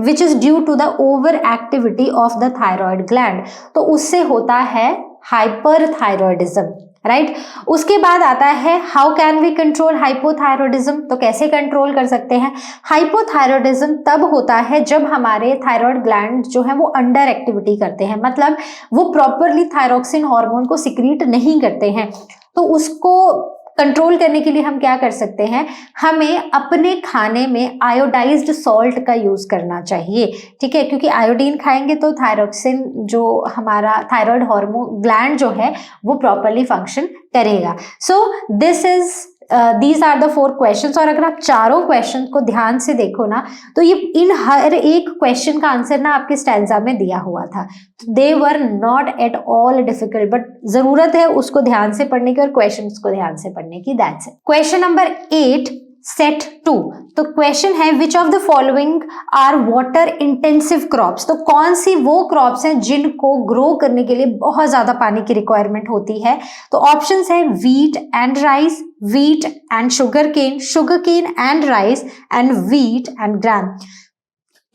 which is due to the overactivity of the thyroid gland, तो उससे होता है hyperthyroidism, राइट। उसके बाद आता है how can we control hypothyroidism. तो कैसे कंट्रोल कर सकते हैं? हाइपोथायरॉयडिज्म तब होता है जब हमारे थायराइड ग्लैंड जो है वो अंडर एक्टिविटी करते हैं, मतलब वो प्रॉपरली थायरॉक्सिन हार्मोन को सिक्रीट नहीं करते हैं। तो उसको कंट्रोल करने के लिए हम क्या कर सकते हैं, हमें अपने खाने में आयोडाइज्ड सॉल्ट का यूज करना चाहिए, ठीक है, क्योंकि आयोडीन खाएंगे तो थायरोक्सिन जो हमारा थायराइड हार्मोन ग्लैंड जो है वो प्रॉपरली फंक्शन करेगा। So this is these are the 4 questions. और अगर आप चारों क्वेश्चन को ध्यान से देखो ना तो ये इन हर एक क्वेश्चन का आंसर ना आपके स्टैंजा में दिया हुआ था। They were not at all difficult, but जरूरत है उसको ध्यान से पढ़ने की और क्वेश्चंस को ध्यान से पढ़ने की। That's it. Question number 8 set 2। तो क्वेश्चन है which of the following are water intensive crops. तो कौन सी वो क्रॉप्स हैं जिनको ग्रो करने के लिए बहुत ज्यादा पानी की रिक्वायरमेंट होती है। तो ऑप्शंस है wheat and rice, wheat and sugarcane and rice and wheat and gram.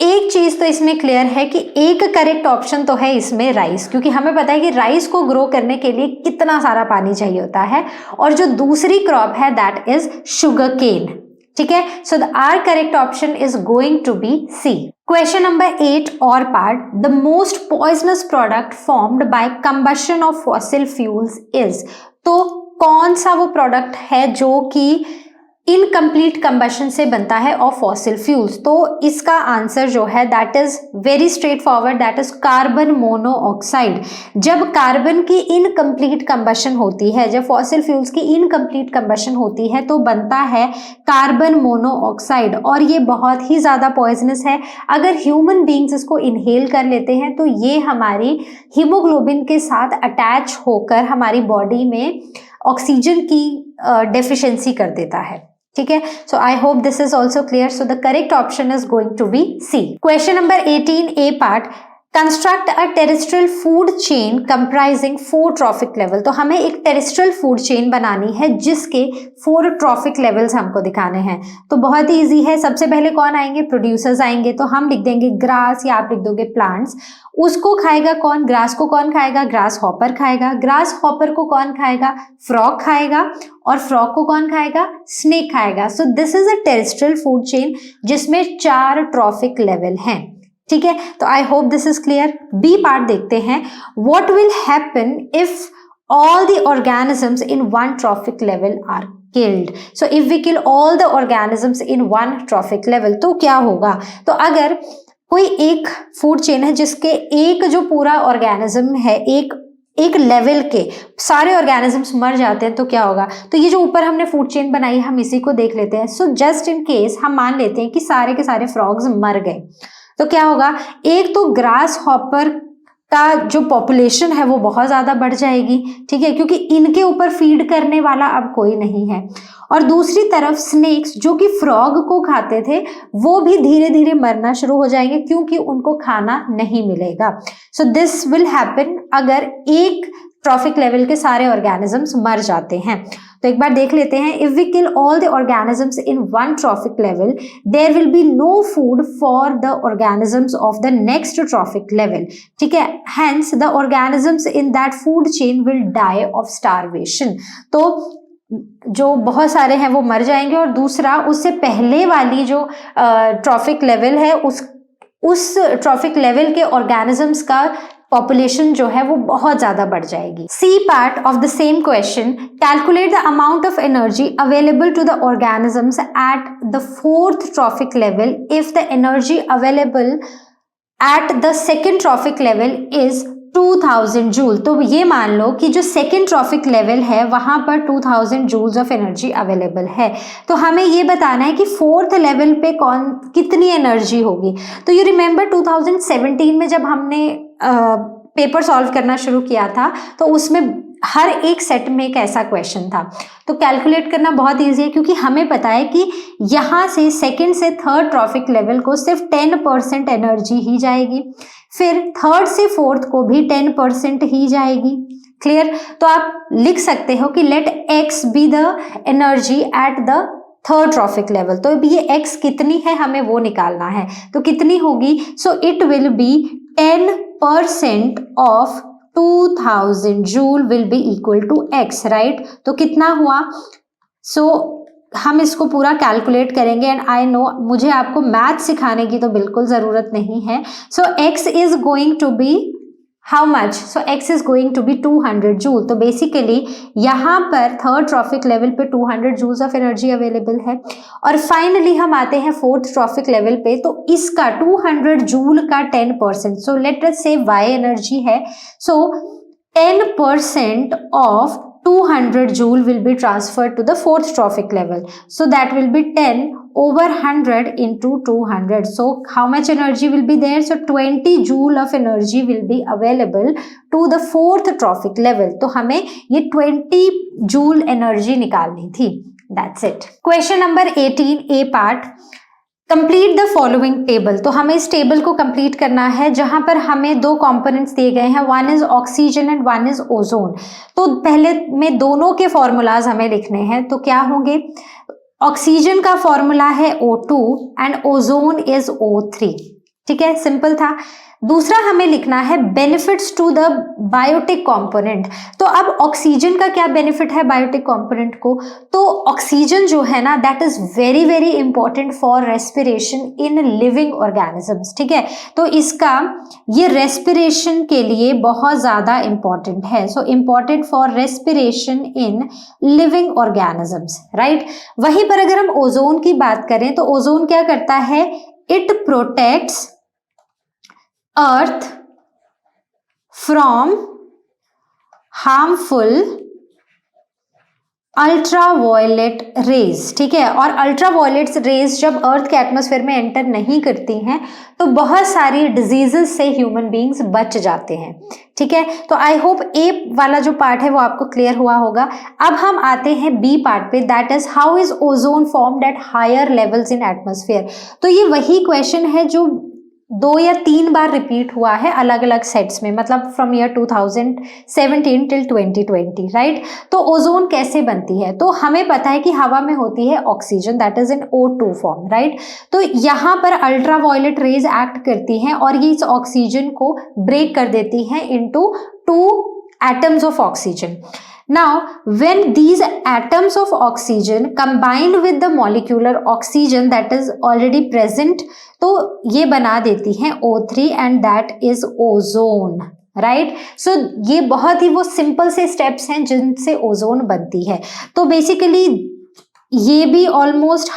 एक चीज तो इसमें क्लियर है कि एक करेक्ट ऑप्शन तो है इसमें राइस, क्योंकि हमें पता है कि राइस को ग्रो करने के लिए कितना सारा पानी चाहिए होता है। और जो दूसरी क्रॉप है दैट इज शुगर केन, ठीक है। So the are correct option is going to be C. Question number 8 और part, the most poisonous product formed by combustion of fossil fuels is. तो कौन सा वो प्रोडक्ट है जो कि इनकम्प्लीट कंबशन से बनता है ऑफ फॉसिल फ्यूल्स। तो इसका आंसर जो है that is very straight forward, that is carbon monoxide. जब कार्बन की इनकम्प्लीट कंबशन होती है, जब फॉसिल फ्यूल्स की इनकम्प्लीट कंबशन होती है तो बनता है कार्बन मोनोऑक्साइड, और ये बहुत ही ज्यादा पॉइजनस है। अगर ह्यूमन बींग्स इसको इनहेल कर लेते हैं तो ये हमारी हीमोग्लोबिन के साथ अटैच होकर हमारी बॉडी में ऑक्सीजन की डेफिशिएंसी कर देता है, ठीक है। So I hope this is also clear. So the correct option is going to be C. Question number 18 A part, construct a terrestrial food chain comprising 4 trophic level. तो हमें एक टेरेस्ट्रियल फूड चेन बनानी है जिसके 4 trophic levels हमको दिखाने हैं। तो बहुत ही ईजी है। सबसे पहले कौन आएंगे, प्रोड्यूसर्स आएंगे। तो हम लिख देंगे ग्रास या आप लिख दोगे प्लांट्स। उसको खाएगा कौन, ग्रास को कौन खाएगा, ग्रास हॉपर खाएगा। ग्रास हॉपर को कौन खाएगा, फ्रॉग खाएगा। और फ्रॉग को कौन खाएगा, स्नेक खाएगा। So this is a terrestrial food chain जिसमें 4 ट्रॉफिक लेवल हैं, ठीक है। तो I hope this is clear. B part देखते हैं, what will happen if all the organisms in one trophic level are killed. So if we kill all the organisms in one trophic level, तो क्या होगा। तो अगर कोई एक food chain है जिसके एक जो पूरा ऑर्गेनिज्म है, एक लेवल के सारे ऑर्गेनिजम्स मर जाते हैं तो क्या होगा। तो ये जो ऊपर हमने फूड चेन बनाई हम इसी को देख लेते हैं। सो जस्ट इन केस हम मान लेते हैं कि सारे के सारे फ्रॉग्स मर गए तो क्या होगा, एक तो ग्रास हॉपर का जो पॉपुलेशन है वो बहुत ज्यादा बढ़ जाएगी, ठीक है, क्योंकि इनके ऊपर फीड करने वाला अब कोई नहीं है। और दूसरी तरफ स्नेक्स जो कि फ्रॉग को खाते थे वो भी धीरे धीरे मरना शुरू हो जाएंगे क्योंकि उनको खाना नहीं मिलेगा। सो दिस विल हैपन अगर एक ट्रॉफिक लेवल के सारे ऑर्गेनिजम्स मर जाते हैं। तो एक बार देख लेते हैं, if we kill all the organisms in one trophic level there will be no food for the organisms of the next trophic level, ठीक है। Hence the organisms in that food chain will die of starvation. तो जो बहुत सारे हैं वो मर जाएंगे और दूसरा उससे पहले वाली जो ट्रॉफिक लेवल है उस ट्रॉफिक लेवल के ऑर्गेनिजम्स का पॉपुलेशन जो है वो बहुत ज्यादा बढ़ जाएगी। C part of the same question, calculate the amount of energy available to the organisms at the 4th trophic level if the energy available at the 2nd trophic level is 2000 joule. तो ये मान लो कि जो 2nd trophic level है वहां पर 2000 joules of energy available है। तो हमें ये बताना है कि 4th लेवल पे कितनी एनर्जी होगी। तो यू रिमेंबर 2017 में जब हमने पेपर सॉल्व करना शुरू किया था तो उसमें हर एक सेट में एक ऐसा क्वेश्चन था। तो कैलकुलेट करना बहुत इजी है क्योंकि हमें पता है कि यहाँ से 2nd से 3rd ट्रॉफिक लेवल को सिर्फ 10% एनर्जी ही जाएगी, फिर 3rd से 4th को भी 10% ही जाएगी। क्लियर। तो आप लिख सकते हो कि let x be the energy at the 3rd trophic level. तो ये x कितनी है हमें वो निकालना है। तो कितनी होगी, so it will be 10% of 2000 joule will be equal to x, right. तो कितना हुआ, सो हम इसको पूरा कैलकुलेट करेंगे एंड आई नो मुझे आपको मैथ सिखाने की तो बिल्कुल जरूरत नहीं है। So x is going to be how much, so x is going to be 200 joule. तो बेसिकली यहाँ पर थर्ड ट्रॉफिक लेवल पे 200 जूल्स ऑफ एनर्जी अवेलेबल है। और फाइनली हम आते हैं फोर्थ ट्रॉफिक लेवल पे, तो इसका 200 जूल का 10%, सो लेट अस से y एनर्जी है, सो 10% of 200 joule will be transferred to the fourth trophic level. So that will be 10 over 100 into 200. So how much energy will be there? So 20 joule of energy will be available to the fourth trophic level. तो हमें ये 20 joule energy निकालनी थी. That's it. Question number 18, A part. Complete the following table. तो हमें इस table को complete करना है जहां पर हमें दो कंपोनेंट्स दिए गए हैं, one is oxygen and one is ozone. तो पहले में दोनों के फॉर्मूलाज हमें लिखने हैं, तो क्या होंगे? ऑक्सीजन का फॉर्मूला है O2 and ozone is O3। ठीक है, सिंपल था। दूसरा हमें लिखना है benefits to the biotic component. तो अब ऑक्सीजन का क्या बेनिफिट है बायोटिक कंपोनेंट को? तो ऑक्सीजन जो है ना, that is very very important for respiration in living organisms. ठीक है, तो इसका ये रेस्पिरेशन के लिए बहुत ज्यादा इंपॉर्टेंट है। So important for respiration in living organisms, right. वहीं पर अगर हम ओजोन की बात करें तो ओजोन क्या करता है? It protects earth from harmful ultraviolet rays. ठीक है, और अल्ट्रावायलेट रेज जब अर्थ के एटमॉस्फेयर में एंटर नहीं करती हैं तो बहुत सारी डिजीजेस से ह्यूमन बींग्स बच जाते हैं। ठीक है, तो आई होप ए वाला जो पार्ट है वो आपको क्लियर हुआ होगा। अब हम आते हैं बी पार्ट पे, that is how is ozone formed at higher levels in atmosphere. तो ये वही क्वेश्चन है जो 2 या 3 बार रिपीट हुआ है अलग अलग सेट्स में, मतलब फ्रॉम ईयर 2017 टिल 2020, राइट। तो ओजोन कैसे बनती है? तो हमें पता है कि हवा में होती है oxygen, that is in O2 form, right. तो यहाँ पर अल्ट्रावायलेट रेज एक्ट करती हैं और ये इस ऑक्सीजन को ब्रेक कर देती हैं into 2 atoms of oxygen. Now, when these atoms of oxygen combine with the molecular oxygen that is already present, तो ये बना देती हैं O3 and that is ozone, right. So ये बहुत ही वो सिंपल से स्टेप्स हैं जिनसे ओजोन बनती है। तो बेसिकली ये भी ऑलमोस्ट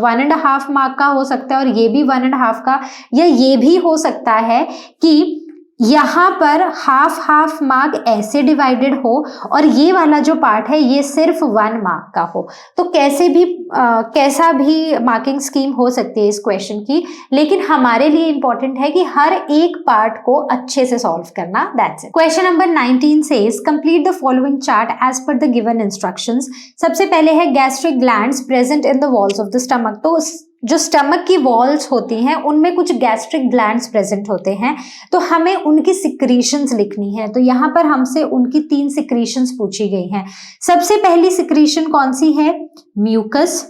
1.5 मार्क का हो सकता है और ये भी 1.5 का, या ये भी हो सकता है कि यहाँ पर हाफ मार्क ऐसे डिवाइडेड हो और ये वाला जो पार्ट है ये सिर्फ 1 मार्क का हो। तो कैसा भी मार्किंग स्कीम हो सकती है इस क्वेश्चन की, लेकिन हमारे लिए इंपॉर्टेंट है कि हर एक पार्ट को अच्छे से सॉल्व करना। That's it. Question number 19 says complete the following chart as per the given instructions. सबसे पहले है gastric glands present in the walls of the stomach. तो जो स्टमक की वॉल्स होती हैं उनमें कुछ गैस्ट्रिक ग्लैंड्स प्रेजेंट होते हैं, तो हमें उनकी सिक्रीशंस लिखनी है। तो यहाँ पर हमसे उनकी 3 सिक्रीशंस पूछी गई हैं। सबसे पहली सिक्रीशन कौन सी है? म्यूकस।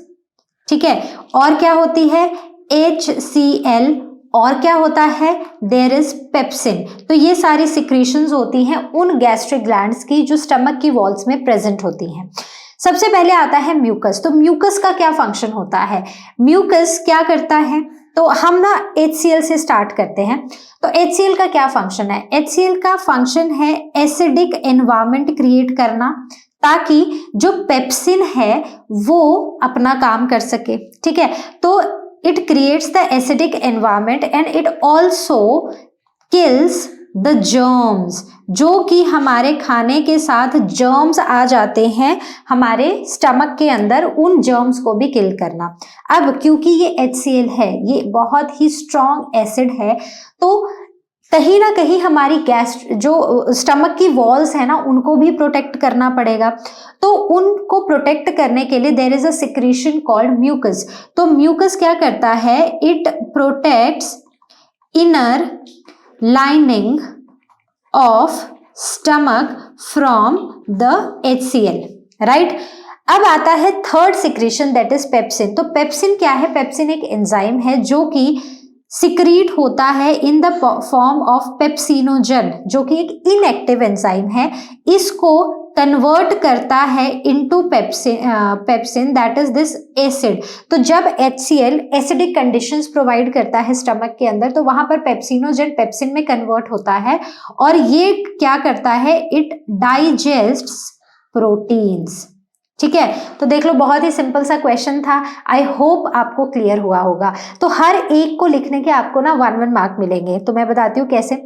ठीक है, और क्या होती है? HCl, और क्या होता है? There is pepsin. तो ये सारी सिक्रीशंस होती हैं उन गैस्ट्रिक ग्लैंड्स की जो स्टमक की वॉल्स में प्रेजेंट होती हैं। सबसे पहले आता है म्यूकस। तो म्यूकस का क्या फंक्शन होता है? म्यूकस क्या करता है? तो हम ना HCl से स्टार्ट करते हैं। तो HCl का क्या फंक्शन है? HCl का फंक्शन है एसिडिक एनवायरनमेंट क्रिएट करना, ताकि जो पेप्सिन है वो अपना काम कर सके। ठीक है, तो it creates the acidic environment and it also kills the germs, जो कि हमारे खाने के साथ जर्म्स आ जाते हैं हमारे स्टमक के अंदर, उन जर्म्स को भी किल करना। अब क्योंकि ये HCl है, ये बहुत ही स्ट्रॉन्ग एसिड है, तो कहीं ना कहीं हमारी जो स्टमक की वॉल्स है ना उनको भी प्रोटेक्ट करना पड़ेगा। तो उनको प्रोटेक्ट करने के लिए there is a secretion called mucus. तो म्यूकस क्या करता है? It protects inner lining of stomach from the HCl, right? अब आता है third secretion that is pepsin. तो पेप्सिन क्या है? पेप्सिन एक एंजाइम है जो कि सिक्रीट होता है in the form of pepsinogen, जो कि एक इनएक्टिव एंजाइम है, इसको कन्वर्ट करता है into pepsin, that is this acid. तो जब HCl एसिडिक कंडीशंस प्रोवाइड करता है स्टमक के अंदर, तो वहां पर पेप्सिनोजन पेप्सिन में कन्वर्ट होता है और ये क्या करता है, इट डाइजेस्ट्स प्रोटीन्स। ठीक है, तो देख लो बहुत ही सिंपल सा क्वेश्चन था। आई होप आपको क्लियर हुआ होगा। तो हर एक को लिखने के आपको ना 1-1 मार्क मिलेंगे। तो मैं बताती हूँ कैसे,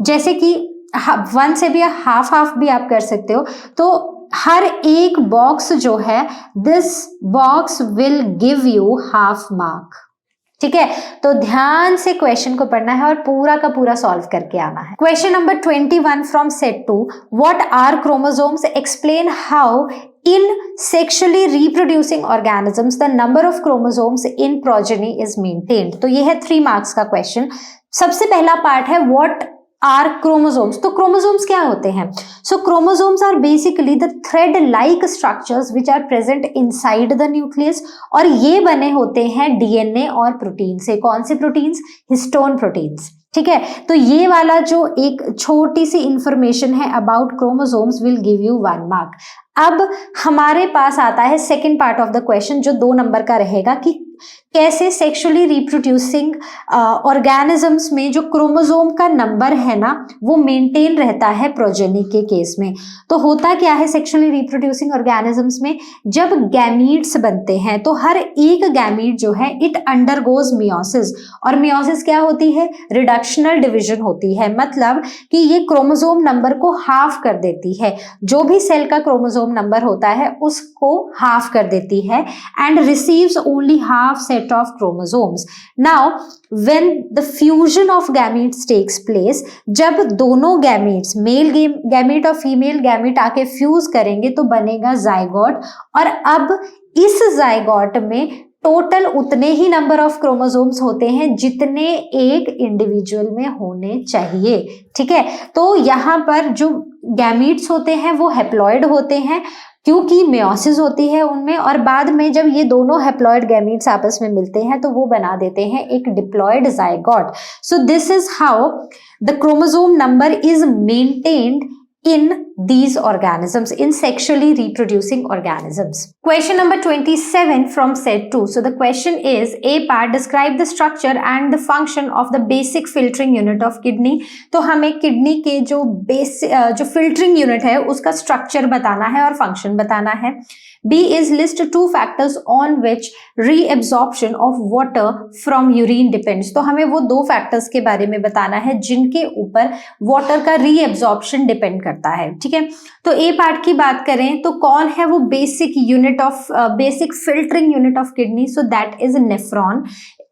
जैसे कि 1 से भी हाफ हाफ भी आप कर सकते हो। तो हर एक बॉक्स जो है, this box will give you half mark. ठीक है, तो ध्यान से क्वेश्चन को पढ़ना है और पूरा का पूरा सॉल्व करके आना है। Question number 21 from set 2, what are chromosomes, explain how in sexually reproducing organisms the number of chromosomes in progeny is maintained। तो ये है 3 मार्क्स का क्वेश्चन। सबसे पहला पार्ट है what are chromosomes। तो chromosomes क्या होते हैं? So chromosomes are basically the thread-like structures which are present inside the nucleus, और ये बने होते हैं DNA और प्रोटीन से। कौन से प्रोटीन्स? Histone proteins. ठीक है, तो ये वाला जो एक छोटी सी इंफॉर्मेशन है about chromosomes will give you 1 mark. अब हमारे पास आता है second part of the question, जो 2 नंबर का रहेगा, कि कैसे सेक्सुअली रिप्रोड्यूसिंग ऑर्गेनिजम्स में जो क्रोमोसोम का नंबर है ना, वो मेंटेन रहता है प्रोजेनी के केस में। तो होता क्या है सेक्सुअली रिप्रोड्यूसिंग ऑर्गेनिजम्स में, जब गैमीट्स बनते हैं तो हर एक गैमीट जो है इट अंडरगोज मियोसिस। और मियोसिस क्या होती है? रिडक्शनल डिवीजन होती है, मतलब कि ये क्रोमोसोम नंबर को हाफ कर देती है। जो भी सेल का क्रोमोसोम नंबर होता है उसको हाफ कर देती है and receives only half set of chromosomes। Now when the fusion of gametes takes place, जब दोनों gametes मेल गैमीट और फीमेल गैमीट आके फ्यूज करेंगे तो बनेगा जाइगोट, और अब इस जाइगोट में टोटल उतने ही नंबर ऑफ क्रोमोसोम्स होते हैं जितने एक इंडिविजुअल में होने चाहिए। ठीक है, तो यहाँ पर जो गैमीट्स होते हैं वो हैप्लॉइड होते हैं क्योंकि मेयोसिस होती है उनमें, और बाद में जब ये दोनों हैप्लॉइड गैमीट्स आपस में मिलते हैं तो वो बना देते हैं एक diploid zygote. So this is how the chromosome number is maintained in these organisms, in sexually reproducing organisms। Question number 27 from set 2. So the question is, A part, describe the structure and the function of the basic filtering unit of kidney। तो हमें kidney के जो filtering unit है उसका structure बताना है और function बताना है। B is list 2 factors on which reabsorption of water from urine depends। तो हमें वो 2 factors के बारे में बताना है जिनके ऊपर water का reabsorption depend करता है। ठीक है, तो A पार्ट की बात करें तो कौन है वो basic filtering unit of kidney? So that is nephron।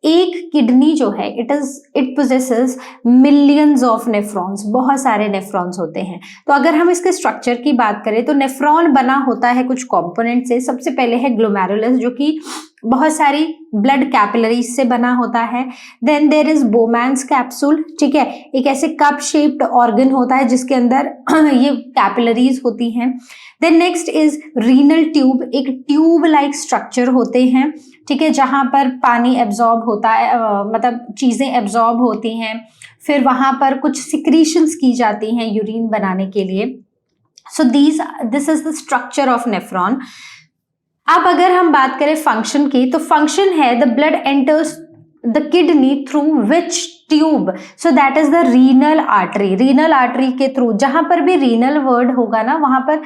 एक किडनी जो है it possesses millions of nephrons, बहुत सारे नेफ्रॉन्स होते हैं। तो अगर हम इसके स्ट्रक्चर की बात करें तो नेफ्रॉन बना होता है कुछ कंपोनेंट से। सबसे पहले है ग्लोमेरुलस, जो कि बहुत सारी ब्लड कैपिलरीज से बना होता है। Then there is Bowman's capsule. ठीक है, एक ऐसे कप शेप्ड ऑर्गन होता है जिसके अंदर ये कैपिलरीज होती हैं। Then next is renal tube, एक ट्यूब लाइक स्ट्रक्चर होते हैं। ठीक है, जहां पर पानी एब्जॉर्ब होता है, मतलब चीजें एब्जॉर्ब होती हैं, फिर वहां पर कुछ सिक्रीशंस की जाती हैं यूरिन बनाने के लिए। सो this is the structure of nephron. अब अगर हम बात करें फंक्शन की, तो फंक्शन है the blood enters the kidney through which tube? So that is the renal artery. Renal artery के थ्रू, जहां पर भी रीनल वर्ड होगा ना वहां पर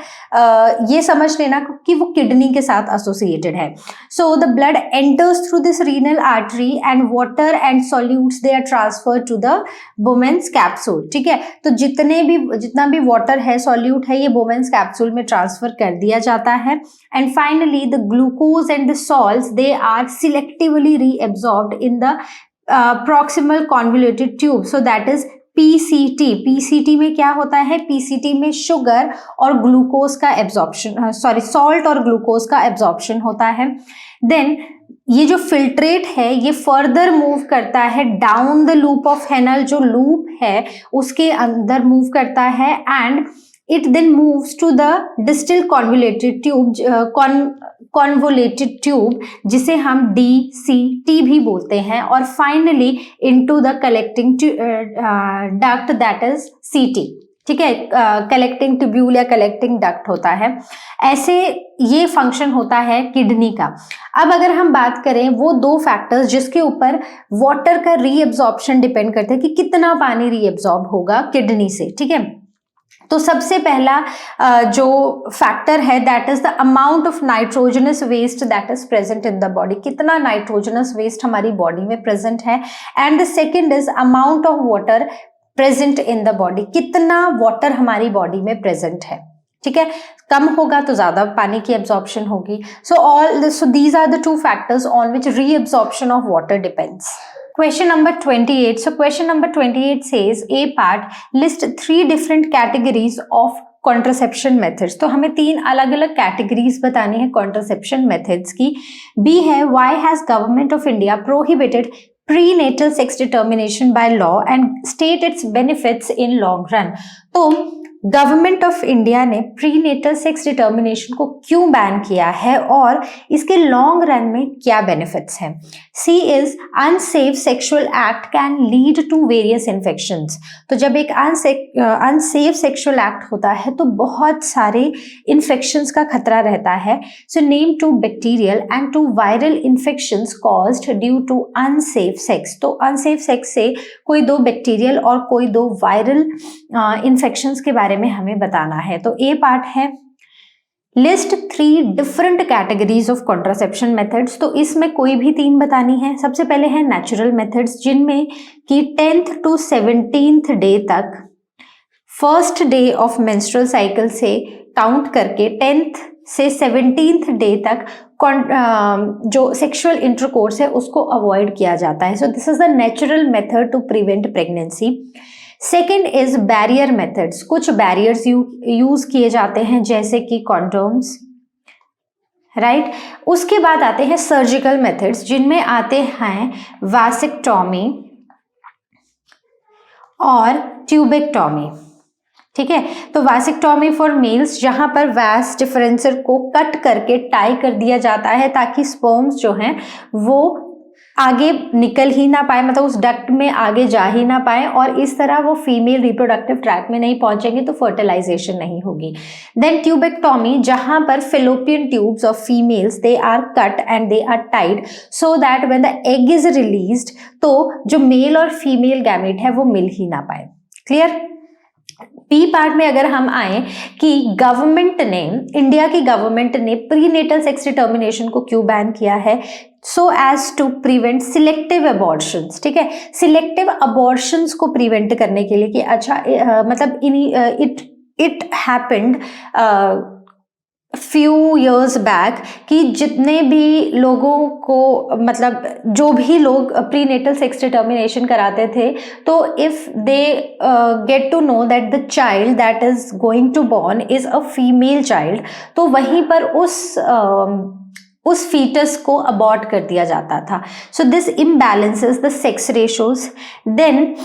ये समझ लेना कि वो किडनी के साथ एसोसिएटेड है। So the blood enters through this renal artery and water and solutes they are transferred to the Bowman's capsule. ठीक है, तो जितना भी वाटर है, सॉल्यूट है, ये बोमेन्स कैप्सूल में ट्रांसफर कर दिया जाता है। And finally the glucose and the salts they are selectively reabsorbed in the proximal convoluted tube, so that is PCT। PCT में क्या होता है? PCT में शुगर और ग्लूकोज का एब्जॉर्प्शन, सॉल्ट और ग्लूकोज का एब्जॉर्प्शन होता है। देन ये जो फिल्ट्रेट है ये फर्दर मूव करता है down the loop of Henle, जो लूप है उसके अंदर मूव करता है, and it then moves to the distal convoluted tube, convoluted tube जिसे हम DCT भी बोलते हैं, और finally into the collecting duct that is CT। ठीक है, कलेक्टिंग ट्यूब्यूल या कलेक्टिंग डक्ट होता है। ऐसे ये फंक्शन होता है किडनी का। अब अगर हम बात करें वो दो फैक्टर्स जिसके ऊपर वाटर का रीअब्जॉर्प्शन डिपेंड करता है कि कितना पानी रीअब्जॉर्ब होगा किडनी से। ठीक है, तो सबसे पहला जो फैक्टर है that is the amount of nitrogenous waste that is present in the body, कितना नाइट्रोजनस वेस्ट हमारी बॉडी में प्रेजेंट है। And the second is amount of water present in the body, कितना वाटर हमारी बॉडी में present है। ठीक है, कम होगा तो ज्यादा पानी की एब्जॉर्प्शन होगी। So these are the two factors on which reabsorption of water depends. Question number 28. So question number 28 says A part list 3 different categories of contraception methods. तो हमें 3 अलग अलग कैटेगरीज बतानी है contraception methods की। B है why has government of India prohibited prenatal sex determination by law and state its benefits in long run. तो government of India ने प्रीनेटल सेक्स डिटर्मिनेशन को क्यों बैन किया है और इसके लॉन्ग रन में क्या बेनिफिट्स हैं। C is unsafe sexual act can lead to various infections. तो जब एक अनसेफ सेक्सुअल एक्ट होता है तो बहुत सारे इन्फेक्शंस का खतरा रहता है। So name 2 bacterial and 2 viral infections caused due to unsafe sex. तो अनसेफ सेक्स से कोई 2 बैक्टीरियल और कोई 2 वायरल इन्फेक्शंस के बारे में हमें बताना है। तो ए पार्ट है list 3 different categories of contraception methods. तो इसमें कोई भी 3 बतानी है। सबसे पहले है नेचुरल मेथड्स जिनमें कि 10th to 17th डे तक, first day of menstrual cycle से काउंट करके 10th से 17th डे तक जो सेक्सुअल इंटरकोर्स है उसको अवॉइड किया जाता है। So this is the natural method to prevent pregnancy. Second is barrier methods. कुछ बैरियर्स यूज किए जाते हैं जैसे कि कॉन्डोम्स, राइट। उसके बाद आते हैं सर्जिकल मेथड्स जिनमें आते हैं वासेक्टॉमी और ट्यूबेक्टॉमी। ठीक है, तो वासेक्टॉमी फॉर मेल्स जहां पर वास डिफरेंसर को कट करके टाई कर दिया जाता है ताकि स्पर्म्स जो हैं वो आगे निकल ही ना पाए, मतलब उस डक्ट में आगे जा ही ना पाए और इस तरह वो फीमेल रिप्रोडक्टिव ट्रैक में नहीं पहुंचेंगे तो फर्टिलाइजेशन नहीं होगी। देन ट्यूबेक्टॉमी जहां पर fallopian tubes of females they are cut and they are tied so that when the egg is released तो जो मेल और फीमेल गैमेट है वो मिल ही ना पाए। क्लियर। बी पार्ट में अगर हम आए कि गवर्नमेंट ने, इंडिया की गवर्नमेंट ने प्रीनेटल सेक्स डिटर्मिनेशन को क्यों बैन किया है, so as to prevent selective abortions. ठीक है, सिलेक्टिव अबॉर्शंस को प्रिवेंट करने के लिए कि अच्छा मतलब it happened few years back कि जितने भी लोगों को, मतलब जो भी लोग प्रीनेटल सेक्स डिटर्मिनेशन कराते थे तो if they get to know that the child that is going to born is a female child तो वहीं पर उस फीटस को अबॉर्ट कर दिया जाता था। So this imbalances the sex ratios. Then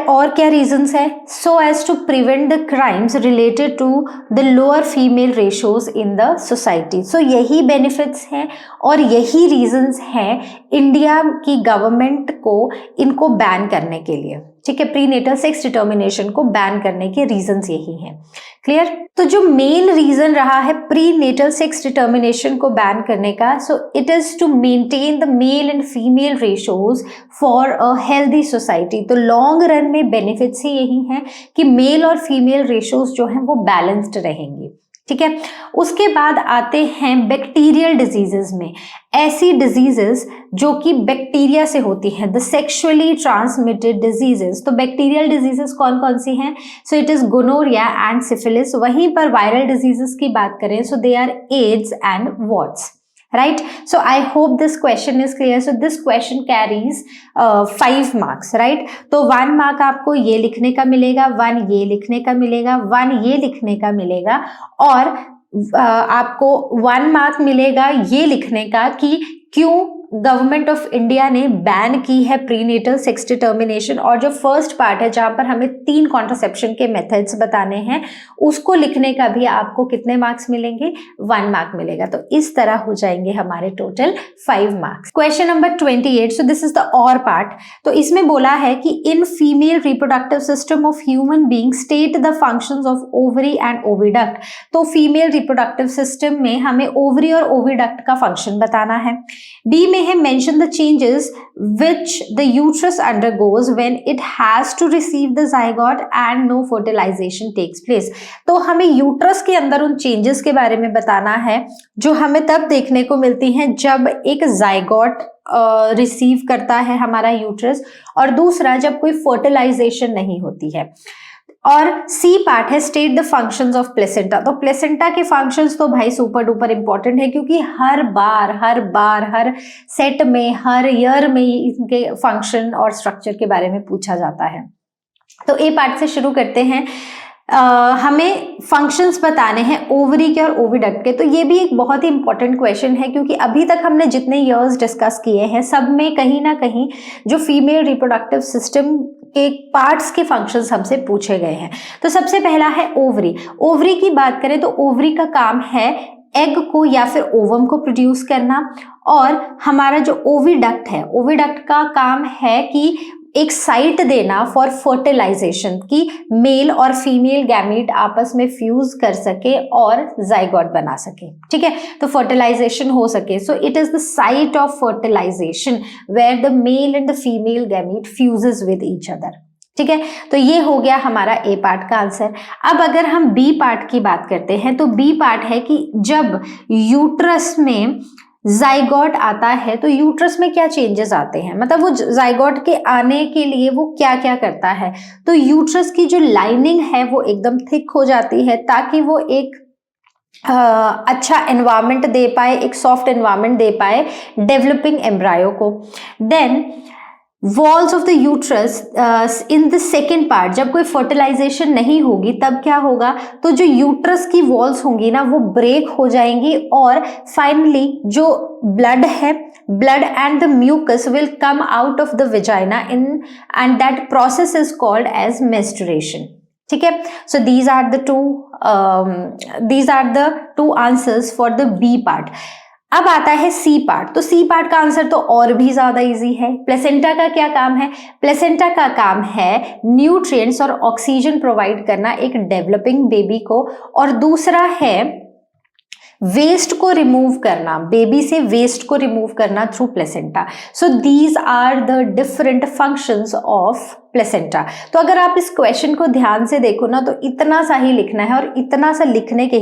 और क्या रीजंस है, so as to prevent the crimes related to the lower female ratios in the society. So यही बेनिफिट्स हैं और यही रीजंस हैं इंडिया की गवर्नमेंट को इनको बैन करने के लिए। ठीक है, प्रीनेटल सेक्स डिटर्मिनेशन को बैन करने के रीजंस यही हैं। क्लियर। तो जो मेन रीजन रहा है प्रीनेटल सेक्स डिटर्मिनेशन को बैन करने का, so it is to maintain the male and female ratios for a healthy society. तो लॉन्ग रन में बेनिफिट्स ही यही हैं कि मेल और फीमेल रेशोज जो हैं वो बैलेंस्ड रहेंगी। ठीक है, उसके बाद आते हैं बैक्टीरियल डिजीजेस में, ऐसी डिजीजेस जो कि बैक्टीरिया से होती हैं, द सेक्सुअली ट्रांसमिटेड डिजीजेस। तो बैक्टीरियल डिजीजेस कौन कौन सी हैं, so it is gonorrhoea and syphilis. वहीं पर वायरल डिजीजेस की बात करें so they are AIDS and warts, right? So I hope this question is clear. So this question carries 5 marks, right? तो 1 mark आपको ये लिखने का मिलेगा, 1 ये लिखने का मिलेगा, 1 ये लिखने का मिलेगा और आपको 1 mark मिलेगा ये लिखने का कि क्यों गवर्नमेंट ऑफ इंडिया ने बैन की है प्रीनेटल सेक्स डिटर्मिनेशन, और जो फर्स्ट पार्ट है जहां पर हमें 3 कॉन्ट्रासेप्शन के मेथड्स बताने हैं, उसको लिखने का भी आपको कितने मार्क्स मिलेंगे? 1 मार्क मिलेगा। तो इस तरह हो जाएंगे हमारे total 5 marks. Question number 28, so this is the और पार्ट। तो इसमें बोला है कि in female reproductive system of human being state the functions of ovary and oviduct. तो फीमेल रिप्रोडक्टिव सिस्टम में हमें ओवरी और ओविडक्ट का फंक्शन बताना है। बी में है mention the changes which the uterus undergoes when it has to receive the zygote and no fertilization takes place. तो हमें यूट्रस के अंदर उन चेंजेस के बारे में बताना है जो हमें तब देखने को मिलती हैं जब एक जाइगोट रिसीव करता है हमारा यूट्रस, और दूसरा जब कोई फर्टिलाइजेशन नहीं होती है। और सी पार्ट है state the functions of placenta. तो प्लेसेंटा के फंक्शंस तो भाई सुपर डुपर इंपॉर्टेंट है, क्योंकि हर बार हर सेट में, हर ईयर में इनके फंक्शन और स्ट्रक्चर के बारे में पूछा जाता है। तो ए पार्ट से शुरू करते हैं। हमें फंक्शंस बताने हैं ओवरी के और ओविडक्ट के। तो ये भी एक बहुत ही इंपॉर्टेंट क्वेश्चन है, क्योंकि अभी तक हमने जितने ईयर्स डिस्कस किए हैं सब में कहीं ना कहीं जो फीमेल रिप्रोडक्टिव सिस्टम के पार्ट्स के फंक्शंस हमसे पूछे गए हैं। तो सबसे पहला है ओवरी। ओवरी की बात करें तो ओवरी का काम है एग को या फिर ओवम को प्रोड्यूस करना, और हमारा जो ओविडक्ट है, ओविडक्ट का काम है कि एक साइट देना फॉर फर्टिलाइजेशन, की मेल और फीमेल गैमीट आपस में फ्यूज कर सके और जाइगोट बना सके। ठीक है, तो फर्टिलाइजेशन हो सके। So it is the site of fertilization where the male and the female gamete fuses with each other. ठीक है, तो ये हो गया हमारा ए पार्ट का आंसर। अब अगर हम बी पार्ट की बात करते हैं तो बी पार्ट है कि जब यूट्रस में जाइगोट आता है तो यूट्रस में क्या चेंजेस आते हैं, मतलब वो जाइगोट के आने के लिए वो क्या क्या करता है। तो यूट्रस की जो लाइनिंग है वो एकदम थिक हो जाती है ताकि वो एक अच्छा एनवायरनमेंट दे पाए, एक सॉफ्ट एनवायरनमेंट दे पाए डेवलपिंग एम्ब्रायो को। Then walls of the uterus in the second part, जब कोई फर्टिलाइजेशन नहीं होगी तब क्या होगा, तो जो यूट्रस की वॉल्स होंगी ना वो ब्रेक हो जाएंगी, और फाइनली जो ब्लड है, blood and the mucus will come out of the vagina and that process is called as menstruation. ठीक है, so these are the two answers for the B part. अब आता है सी पार्ट। तो C part का answer तो और भी ज्यादा इजी है। प्लेसेंटा का क्या काम है? प्लेसेंटा का काम है न्यूट्रिएंट्स और ऑक्सीजन प्रोवाइड करना एक डेवलपिंग बेबी को, और दूसरा है वेस्ट को रिमूव करना, बेबी से वेस्ट को रिमूव करना through placenta. So these are the different functions of placenta. तो अगर आप इस क्वेश्चन को ध्यान से देखो ना तो इतना सा ही लिखना है, और इतना सा लिखने के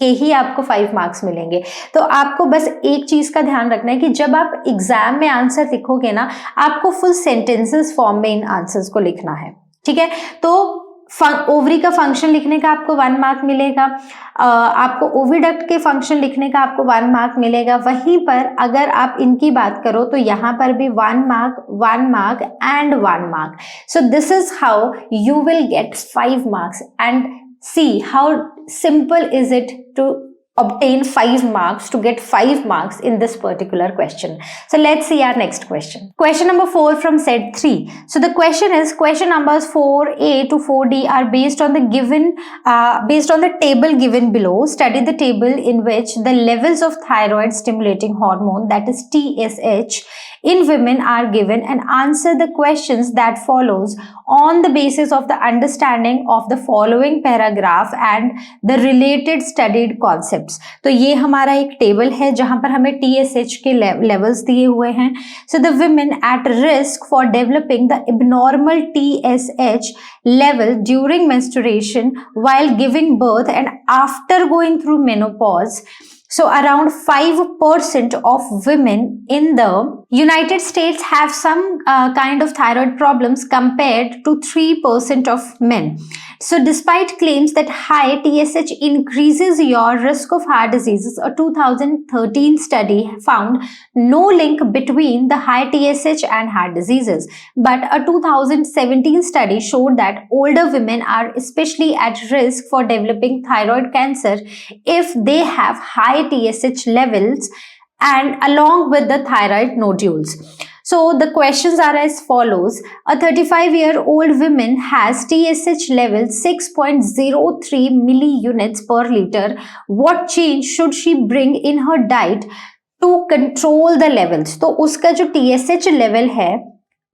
ही आपको 5 मार्क्स मिलेंगे। तो आपको बस एक चीज का ध्यान रखना है कि जब आप एग्जाम में आंसर लिखोगे ना, आपको फुल सेंटेंसेस फॉर्म में इन आंसर्स को लिखना है। ठीक है, तो ओवरी का फंक्शन लिखने का आपको 1 मार्क मिलेगा, आपको ओविडक्ट के फंक्शन लिखने का आपको 1 मार्क मिलेगा। वहीं पर अगर आप इनकी बात करो तो यहाँ पर भी 1 mark, 1 mark and 1 mark. So this is how you will get 5 marks, and see how simple is it to obtain 5 marks, to get 5 marks in this particular question. So let's see our next question. Question number 4 from set 3. So the question is, question numbers 4A to 4D are based on the table given below. Study the table in which the levels of thyroid stimulating hormone, that is TSH, in women are given, and answer the questions that follows on the basis of the understanding of the following paragraph and the related studied concepts. तो ये हमारा एक table है जहां पर हमें TSH के levels दिए हुए हैं. So the women at risk for developing the abnormal TSH level during menstruation while giving birth and after going through menopause. So around 5% of women in the United States have some kind of thyroid problems compared to 3% of men. So despite claims that high TSH increases your risk of heart diseases, a 2013 study found no link between the high TSH and heart diseases. But a 2017 study showed that older women are especially at risk for developing thyroid cancer if they have high TSH levels and along with the thyroid nodules. So the questions are as follows. A 35-year-old woman has TSH level 6.03 milliunits per liter. What change should she bring in her diet to control the levels? तो उसका जो TSH level है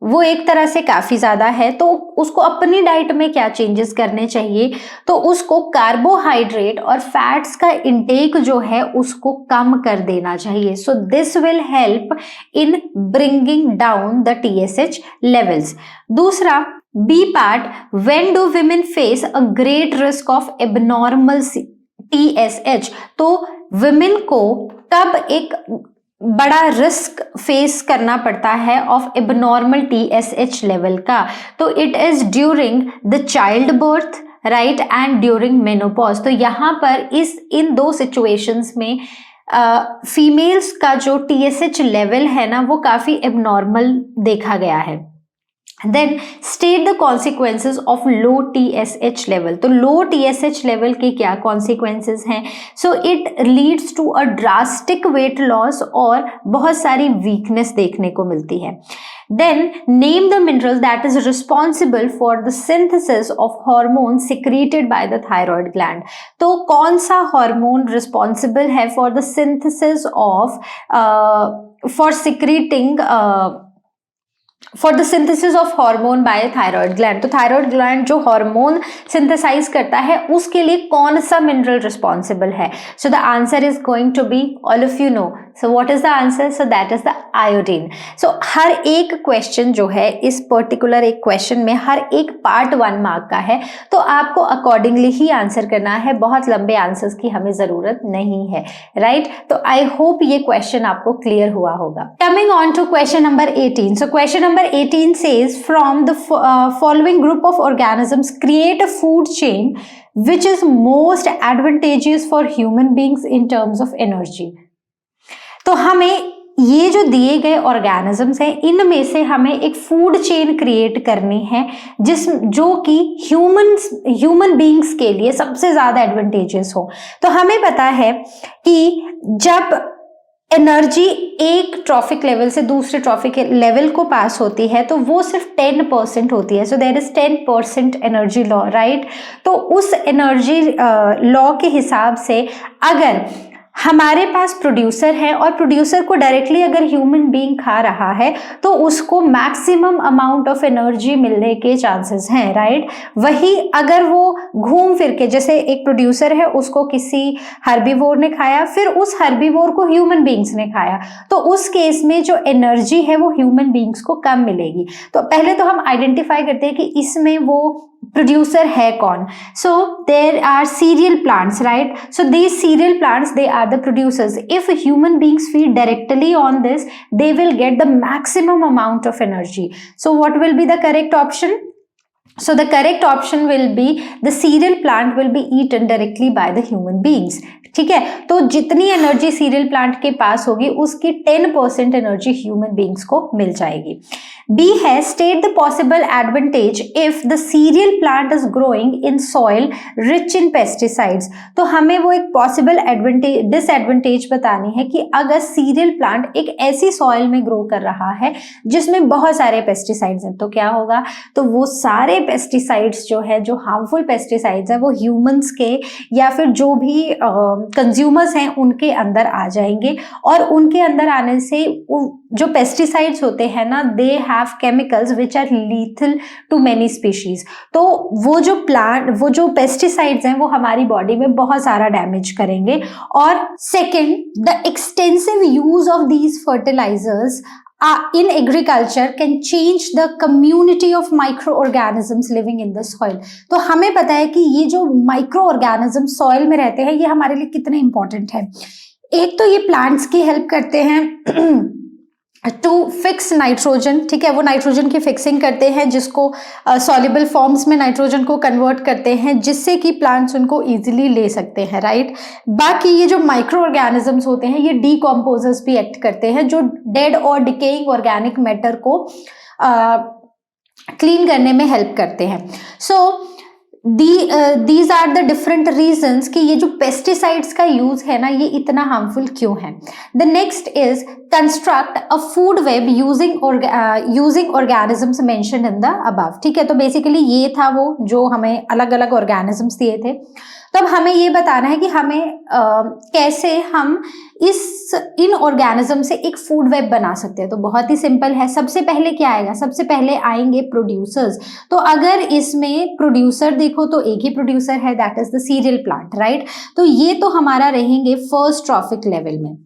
वो एक तरह से काफी ज्यादा है, तो उसको अपनी डाइट में क्या चेंजेस करने चाहिए? तो उसको कार्बोहाइड्रेट और फैट्स का इंटेक जो है उसको कम कर देना चाहिए. So this will help in bringing down the TSH levels. दूसरा B part, when do women face a great risk of abnormal TSH? तो विमेन को कब एक बड़ा रिस्क फेस करना पड़ता है ऑफ एबनॉर्मल TSH लेवल का? तो it is during the child birth, right, and during menopause. तो यहाँ पर इन दो सिचुएशंस में फीमेल्स का जो TSH लेवल है ना वो काफी एबनॉर्मल देखा गया है. Then state the consequences of low TSH level. तो low TSH level के क्या consequences हैं? So it leads to a drastic weight loss और बहुत सारी weakness देखने को मिलती है. Then name the mineral that is responsible for the synthesis of hormones secreted by the thyroid gland. तो कौन सा hormone responsible है for the synthesis of for secreting for the synthesis of hormone by thyroid gland? तो thyroid gland जो hormone synthesize करता है उसके लिए कौन सा मिनरल रिस्पॉन्सिबल है? So the answer is going to be, all of you know, so what is the answer? So that is the iodine. So हर एक क्वेश्चन जो है इस पर्टिकुलर एक क्वेश्चन में हर एक पार्ट 1 मार्क का है, तो आपको अकॉर्डिंगली ही आंसर करना है. बहुत लंबे आंसर्स की हमें जरूरत नहीं है, राइट? तो आई होप ये क्वेश्चन आपको क्लियर हुआ होगा. Coming on to question number 18. So question number 18 says, from the following group of organisms create a food chain which is most advantageous for human beings in terms of energy. तो हमें ये जो दिए गए organisms हैं इनमें से हमें एक फूड चेन क्रिएट करनी है जो कि ह्यूमन बींग्स के लिए सबसे ज्यादा एडवांटेजेस हो. तो हमें पता है कि जब एनर्जी एक ट्रॉफिक लेवल से दूसरे ट्रॉफिक लेवल को पास होती है तो वो सिर्फ 10% होती है. So there is 10% energy law, right? तो उस एनर्जी लॉ के हिसाब से अगर हमारे पास प्रोड्यूसर है और प्रोड्यूसर को डायरेक्टली अगर ह्यूमन बीइंग खा रहा है तो उसको मैक्सिमम अमाउंट ऑफ एनर्जी मिलने के चांसेस हैं, राइट? वही अगर वो घूम फिर के, जैसे एक प्रोड्यूसर है उसको किसी हर्बीवोर ने खाया, फिर उस हर्बीवोर को ह्यूमन बीइंग्स ने खाया, तो उस केस में जो एनर्जी है वो ह्यूमन बीइंग्स को कम मिलेगी. तो पहले तो हम आइडेंटिफाई करते हैं कि इसमें वो प्रोड्यूसर है कौन. So there are cereal plants, right? So these cereal plants, they are the producers. If human beings feed directly on this, they will get the maximum amount of energy. So what will be the correct option? So the correct option will be the cereal plant will be eaten directly by the human beings. ठीक है, तो जितनी energy serial plant के पास होगी उसकी 10% energy human beings को मिल जाएगी. B है, state the possible advantage if the serial plant is growing in soil rich in pesticides. तो हमें वो एक पॉसिबल डिसएडवांटेज बतानी है कि अगर सीरियल प्लांट एक ऐसी सॉइल में ग्रो कर रहा है जिसमें बहुत सारे पेस्टिसाइड्स हैं तो क्या होगा? तो वो सारे पेस्टिसाइड्स जो है, जो हार्मफुल पेस्टिसाइड्स हैं, वो ह्यूमंस के या फिर जो भी कंज्यूमर्स हैं उनके अंदर आ जाएंगे. और उनके अंदर आने से जो पेस्टिसाइड्स होते हैं ना, they have chemicals which are lethal to many species. तो वो जो पेस्टिसाइड्स हैं वो हमारी बॉडी में बहुत सारा डैमेज करेंगे. और second, the extensive use of these fertilizers in agriculture can change the community of microorganisms living in the soil. तो हमें पता है कि ये जो microorganisms soil में रहते हैं ये हमारे लिए कितने important है. एक तो ये plants की help करते हैं टू फिक्स नाइट्रोजन, ठीक है, वो नाइट्रोजन की फिक्सिंग करते हैं जिसको सॉल्युबल फॉर्म्स में नाइट्रोजन को कन्वर्ट करते हैं जिससे कि प्लांट्स उनको इजीली ले सकते हैं, राइट? बाकी ये जो माइक्रो ऑर्गेनिजम्स होते हैं ये डीकम्पोजर्स भी एक्ट करते हैं जो डेड और डिकेइंग ऑर्गेनिक मैटर को क्लीन करने में हेल्प करते हैं. So these are the different reasons कि ये जो पेस्टिसाइड्स का यूज है ना ये इतना हार्मफुल क्यों है। The next is construct a food web using organisms mentioned in the above. ठीक है, तो बेसिकली ये था वो जो हमें अलग अलग ऑर्गेनिजम्स दिए थे। तो अब हमें ये बताना है कि हमें कैसे हम इन ऑर्गेनिज्म से एक फूड वेब बना सकते हैं। तो बहुत ही सिंपल है। सबसे पहले क्या आएगा, सबसे पहले आएंगे प्रोड्यूसर्स। तो अगर इसमें प्रोड्यूसर देखो तो एक ही प्रोड्यूसर है, that is the serial plant, right. तो ये तो हमारा रहेंगे फर्स्ट ट्रॉफिक लेवल में।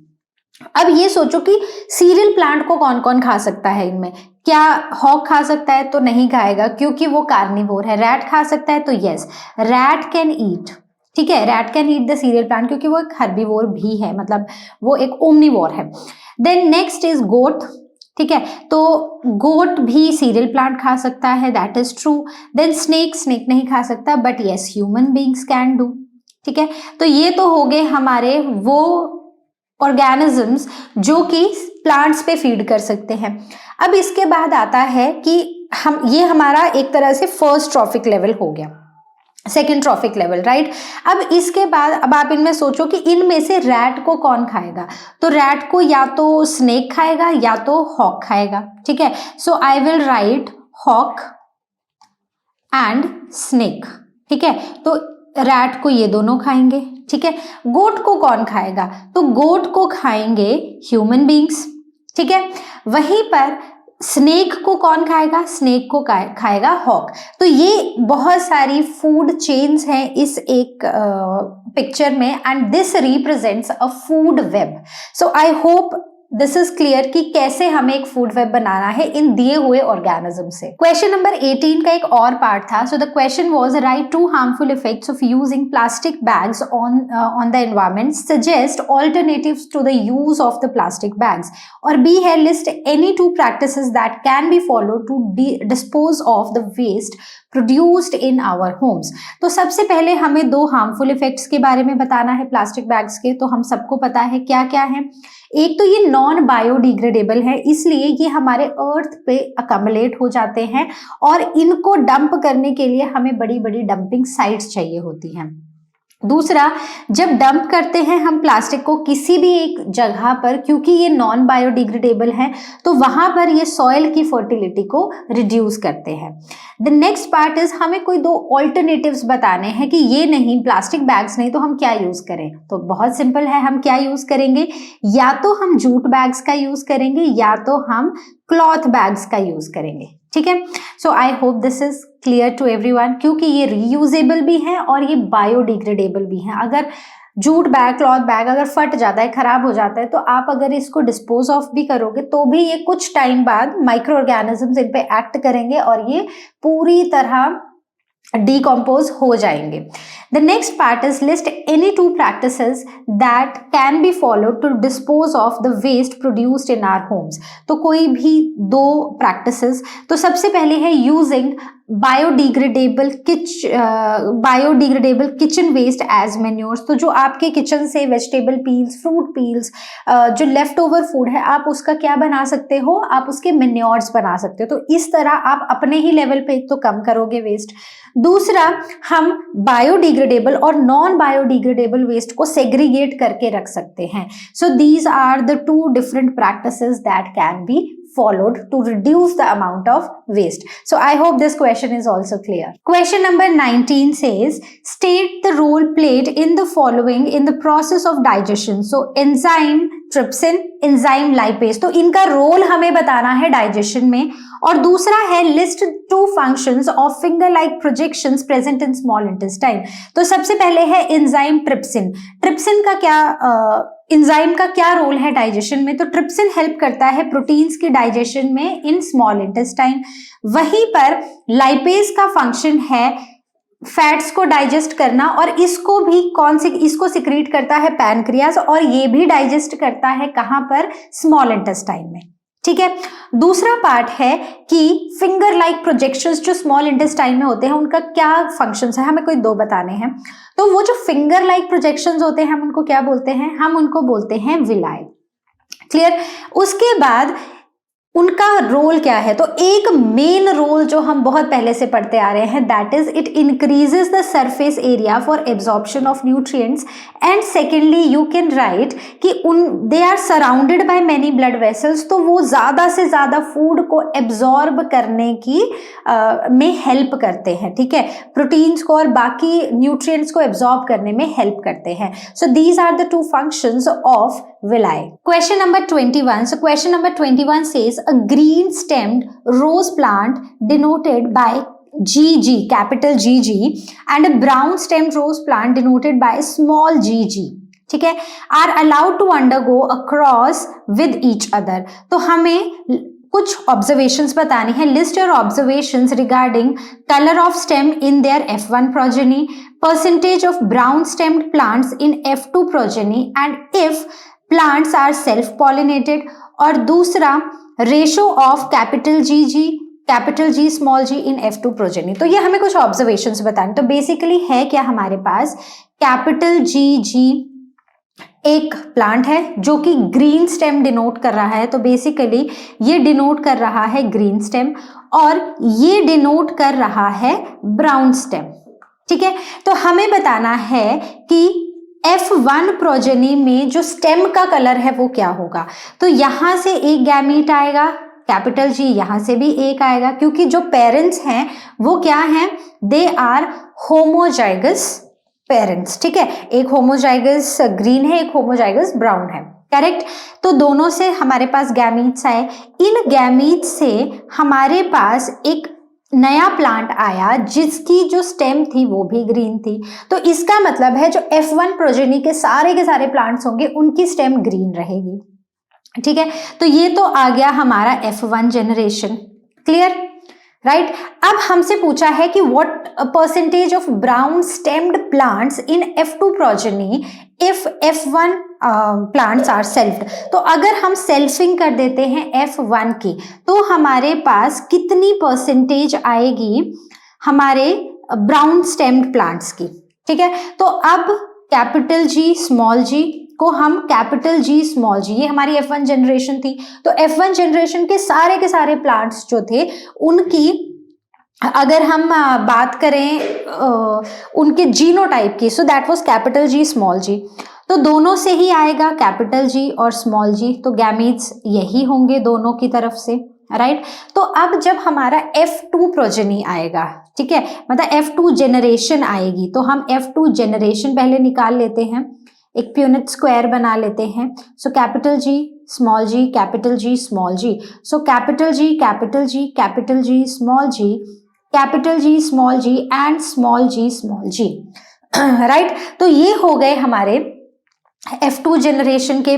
अब ये सोचो कि सीरियल प्लांट को कौन कौन खा सकता है इनमें। क्या हॉक खा सकता है? तो नहीं खाएगा क्योंकि वो कार्निवोर है। रैट खा सकता है? तो यस, रैट कैन ईट। ठीक है, rat can eat the serial plant क्योंकि वो एक हर्बीवोर भी है, मतलब वो एक ओमनीवोर है। Then next is got. ठीक है, तो गोट भी सीरियल प्लांट खा सकता है, that is true. Then snake, snake नहीं खा सकता, but yes human beings can do. ठीक है, तो ये तो हो गए हमारे वो ऑर्गेनिजम्स जो कि प्लांट्स पे फीड कर सकते हैं। अब इसके बाद आता है कि ये हमारा एक तरह से फर्स्ट ट्रॉफिक लेवल हो गया, सेकेंड ट्रॉफिक लेवल, राइट। अब इसके बाद अब आप इनमें सोचो कि इनमें से रैट को कौन खाएगा। तो रैट को या तो स्नेक खाएगा या तो हॉक खाएगा। ठीक है, so I will write hawk and snake. ठीक है, तो रैट को ये दोनों खाएंगे। ठीक है, गोट को कौन खाएगा? तो गोट को खाएंगे ह्यूमन बींग्स। ठीक है, वहीं पर स्नेक को कौन खाएगा? स्नेक को खाएगा हॉक। तो ये बहुत सारी फूड चेन्स हैं इस एक पिक्चर में, and this represents a food web. So I hope this is clear कि कैसे हमें एक फूड वेब बनाना है इन दिए हुए ऑर्गेनिज्म से। क्वेश्चन नंबर 18 का एक और पार्ट था। So the question was write 2 harmful effects of using plastic bags on the environment, suggest alternatives to the use of the plastic bags, और बी है list any 2 practices that can be followed to dispose of the waste produced in our homes. तो सबसे पहले हमें 2 harmful effects के बारे में बताना है प्लास्टिक बैग्स के। तो हम सबको पता है क्या क्या है। एक तो ये नॉन बायोडिग्रेडेबल है, इसलिए ये हमारे अर्थ पे अकमलेट हो जाते हैं और इनको डंप करने के लिए हमें बड़ी बड़ी डंपिंग साइट्स चाहिए होती हैं। दूसरा, जब डंप करते हैं हम प्लास्टिक को किसी भी एक जगह पर, क्योंकि ये नॉन बायोडिग्रेडेबल है, तो वहां पर ये सॉइल की फर्टिलिटी को रिड्यूस करते हैं। द नेक्स्ट पार्ट इज हमें कोई 2 ऑल्टरनेटिव्स बताने हैं कि ये नहीं, प्लास्टिक बैग्स नहीं, तो हम क्या यूज करें। तो बहुत सिंपल है, हम क्या यूज करेंगे, या तो हम जूट बैग्स का यूज करेंगे या तो हम क्लॉथ बैग्स का यूज करेंगे। ठीक है, so I hope this is clear to everyone, क्योंकि ये रीयूजेबल भी हैं और ये बायोडिग्रेडेबल भी हैं। अगर जूट बैग, क्लॉथ बैग अगर फट जाता है, खराब हो जाता है, तो आप अगर इसको डिस्पोज ऑफ भी करोगे तो भी ये कुछ टाइम बाद माइक्रो ऑर्गेनिजम्स इन पे एक्ट करेंगे और ये पूरी तरह decompose हो जाएंगे। The next part is list any 2 practices that can be followed to dispose of the waste produced in our homes। तो कोई भी 2 practices, तो सबसे पहले है using biodegradable kitchen waste as manures. तो जो आपके किचन से वेजिटेबल पील्स, फ्रूट पील्स, जो लेफ्ट ओवर फूड है, आप उसका क्या बना सकते हो, आप उसके मेन्योर्स बना सकते हो। तो इस तरह आप अपने ही लेवल पे एक तो कम करोगे वेस्ट। दूसरा, हम बायोडिग्रेडेबल और नॉन बायोडिग्रेडेबल वेस्ट को सेग्रीगेट करके रख सकते हैं। So these are the 2 different practices that can be followed to reduce the amount of waste. So I hope this question is also clear. Question number 19 says, state the role played in the following in the process of digestion. So enzyme trypsin, enzyme lipase, तो इनका role हमें बताना है digestion में। और दूसरा है list 2 functions of finger like projections present in small intestine। तो सबसे पहले है एंजाइम ट्रिप्सिन। ट्रिप्सिन का क्या एंजाइम का क्या रोल है डाइजेशन में? तो ट्रिप्सिन हेल्प करता है प्रोटीन्स की डाइजेशन में इन स्मॉल इंटेस्टाइन। वहीं पर लाइपेज का फंक्शन है फैट्स को डाइजेस्ट करना, और इसको भी इसको सिक्रीट करता है पैनक्रियाज, और ये भी डाइजेस्ट करता है कहां पर? स्मॉल इंटेस्टाइन में। ठीक है, दूसरा पार्ट है कि फिंगर लाइक प्रोजेक्शंस जो स्मॉल इंटेस्टाइन में होते हैं उनका क्या फंक्शंस है, हमें कोई 2 बताने हैं। तो वो जो फिंगर लाइक प्रोजेक्शंस होते हैं हम उनको क्या बोलते हैं? हम उनको बोलते हैं विलाई। क्लियर। उसके बाद उनका रोल क्या है? तो एक मेन रोल जो हम बहुत पहले से पढ़ते आ रहे हैं, that is it increases the surface area for absorption of nutrients, and secondly you can write कि they are surrounded by many blood vessels, तो वो ज़्यादा से ज़्यादा फूड को एब्जॉर्ब करने की में हेल्प करते हैं, ठीक है, प्रोटीन्स को और बाकी न्यूट्रिएंट्स को एब्जॉर्ब करने में हेल्प करते हैं. So these are the two functions of villi. Question number 21. So question number 21 says a green stemmed rose plant denoted by GG, capital GG, and a brown stemmed rose plant denoted by small gg, ठीक है, are allowed to undergo a cross with each other. तो हमें कुछ observations बतानी है. List your observations regarding colour of stem in their F1 progeny, percentage of brown stemmed plants in F2 progeny, and if plants are self pollinated, और दूसरा ratio of capital G small G in F2 progeny. तो ये हमें कुछ observations बताने. तो basically है क्या हमारे पास, कैपिटल जी एक प्लांट है जो कि ग्रीन स्टेम डिनोट कर रहा है. तो बेसिकली ये डिनोट कर रहा है ग्रीन स्टेम, और ये डिनोट कर रहा है ब्राउन स्टेम, ठीक है. तो हमें बताना है कि F1 प्रोजेनी में जो स्टेम का कलर है वो क्या होगा. तो यहां से एक गैमीट आएगा कैपिटल जी, यहां से भी एक आएगा, क्योंकि जो पेरेंट्स हैं वो क्या हैं, दे आर होमोजाइगस पेरेंट्स, ठीक है. एक होमोजाइगस ग्रीन है, एक होमोजाइगस ब्राउन है, करेक्ट. तो दोनों से हमारे पास गैमीट्स आए. इन गैमीट्स से हमारे पास एक नया प्लांट आया जिसकी जो स्टेम थी वो भी ग्रीन थी. तो इसका मतलब है जो F1 प्रोजेनी के सारे प्लांट्स होंगे उनकी स्टेम ग्रीन रहेगी, ठीक है. तो ये तो आ गया हमारा F1 जनरेशन, क्लियर, राइट. अब हमसे पूछा है कि what percentage of brown stemmed plants in F2 progeny if F1 plants are selfed. तो अगर हम सेल्फिंग कर देते हैं F1 की, तो हमारे पास कितनी परसेंटेज आएगी हमारे ब्राउन स्टेम्ड प्लांट्स की, ठीक है. तो अब कैपिटल जी स्मॉल जी को हम कैपिटल जी स्मॉल जी, ये हमारी F1 जनरेशन थी. तो F1 जनरेशन के सारे प्लांट्स जो थे उनकी अगर हम बात करें उनके जीनोटाइप की, so that was capital G small g. तो दोनों से ही आएगा कैपिटल जी और स्मॉल जी, तो गैमीट्स यही होंगे दोनों की तरफ से, राइट. तो अब जब हमारा F2 प्रोजेनी आएगा, ठीक है, मतलब F2 जनरेशन आएगी, तो हम F2 जनरेशन पहले निकाल लेते हैं, एक प्यूनिट स्क्वायर बना लेते हैं. So capital G small G, capital G small G. So capital G capital G capital G small G, capital G small G and small G, right. तो ये हो गए हमारे F2 जनरेशन के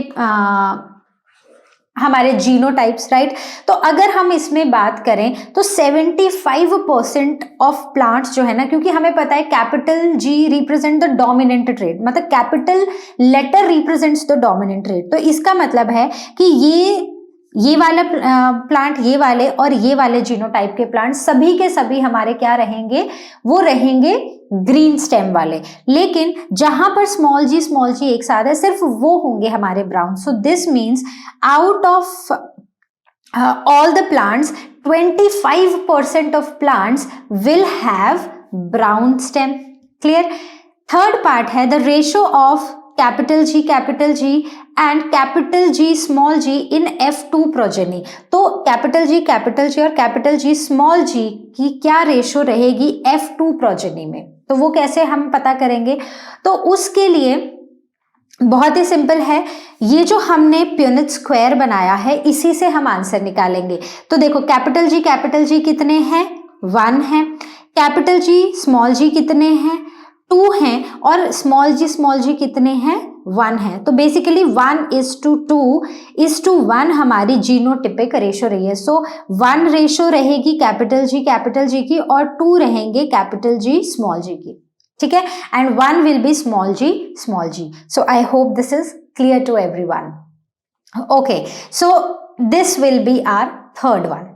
हमारे जीनोटाइप्स, राइट. तो अगर हम इसमें बात करें तो 75% ऑफ प्लांट्स जो है ना, क्योंकि हमें पता है capital G represent the dominant trait, मतलब capital letter represents the dominant trait. तो इसका मतलब है कि ये वाला प्लांट, ये वाले और ये वाले जीनोटाइप के प्लांट सभी के सभी हमारे क्या रहेंगे, वो रहेंगे ग्रीन स्टेम वाले. लेकिन जहां पर स्मॉल जी एक साथ है सिर्फ वो होंगे हमारे brown. So this means out of all the plants 25% of plants will have brown stem, clear. Third part है the ratio of capital G and capital G small G in F2 progeny. तो capital G और capital G small जी की क्या ratio रहेगी F2 progeny में, तो वो कैसे हम पता करेंगे. तो उसके लिए बहुत ही सिंपल है, ये जो हमने प्यूनिट स्क्वायर बनाया है इसी से हम आंसर निकालेंगे. तो देखो कैपिटल जी कितने हैं, 1 है. कैपिटल जी स्मॉल जी कितने हैं, 2 हैं. और स्मॉल जी कितने हैं, 1 है. तो बेसिकली 1:2:1 हमारी जीनोटिपिक रेशो रही है. सो 1 रेशो रहेगी कैपिटल जी की और 2 रहेंगे कैपिटल जी स्मॉल जी की, ठीक है. And 1 will be small G. So I hope this is clear to everyone. Okay, so this will be our third one.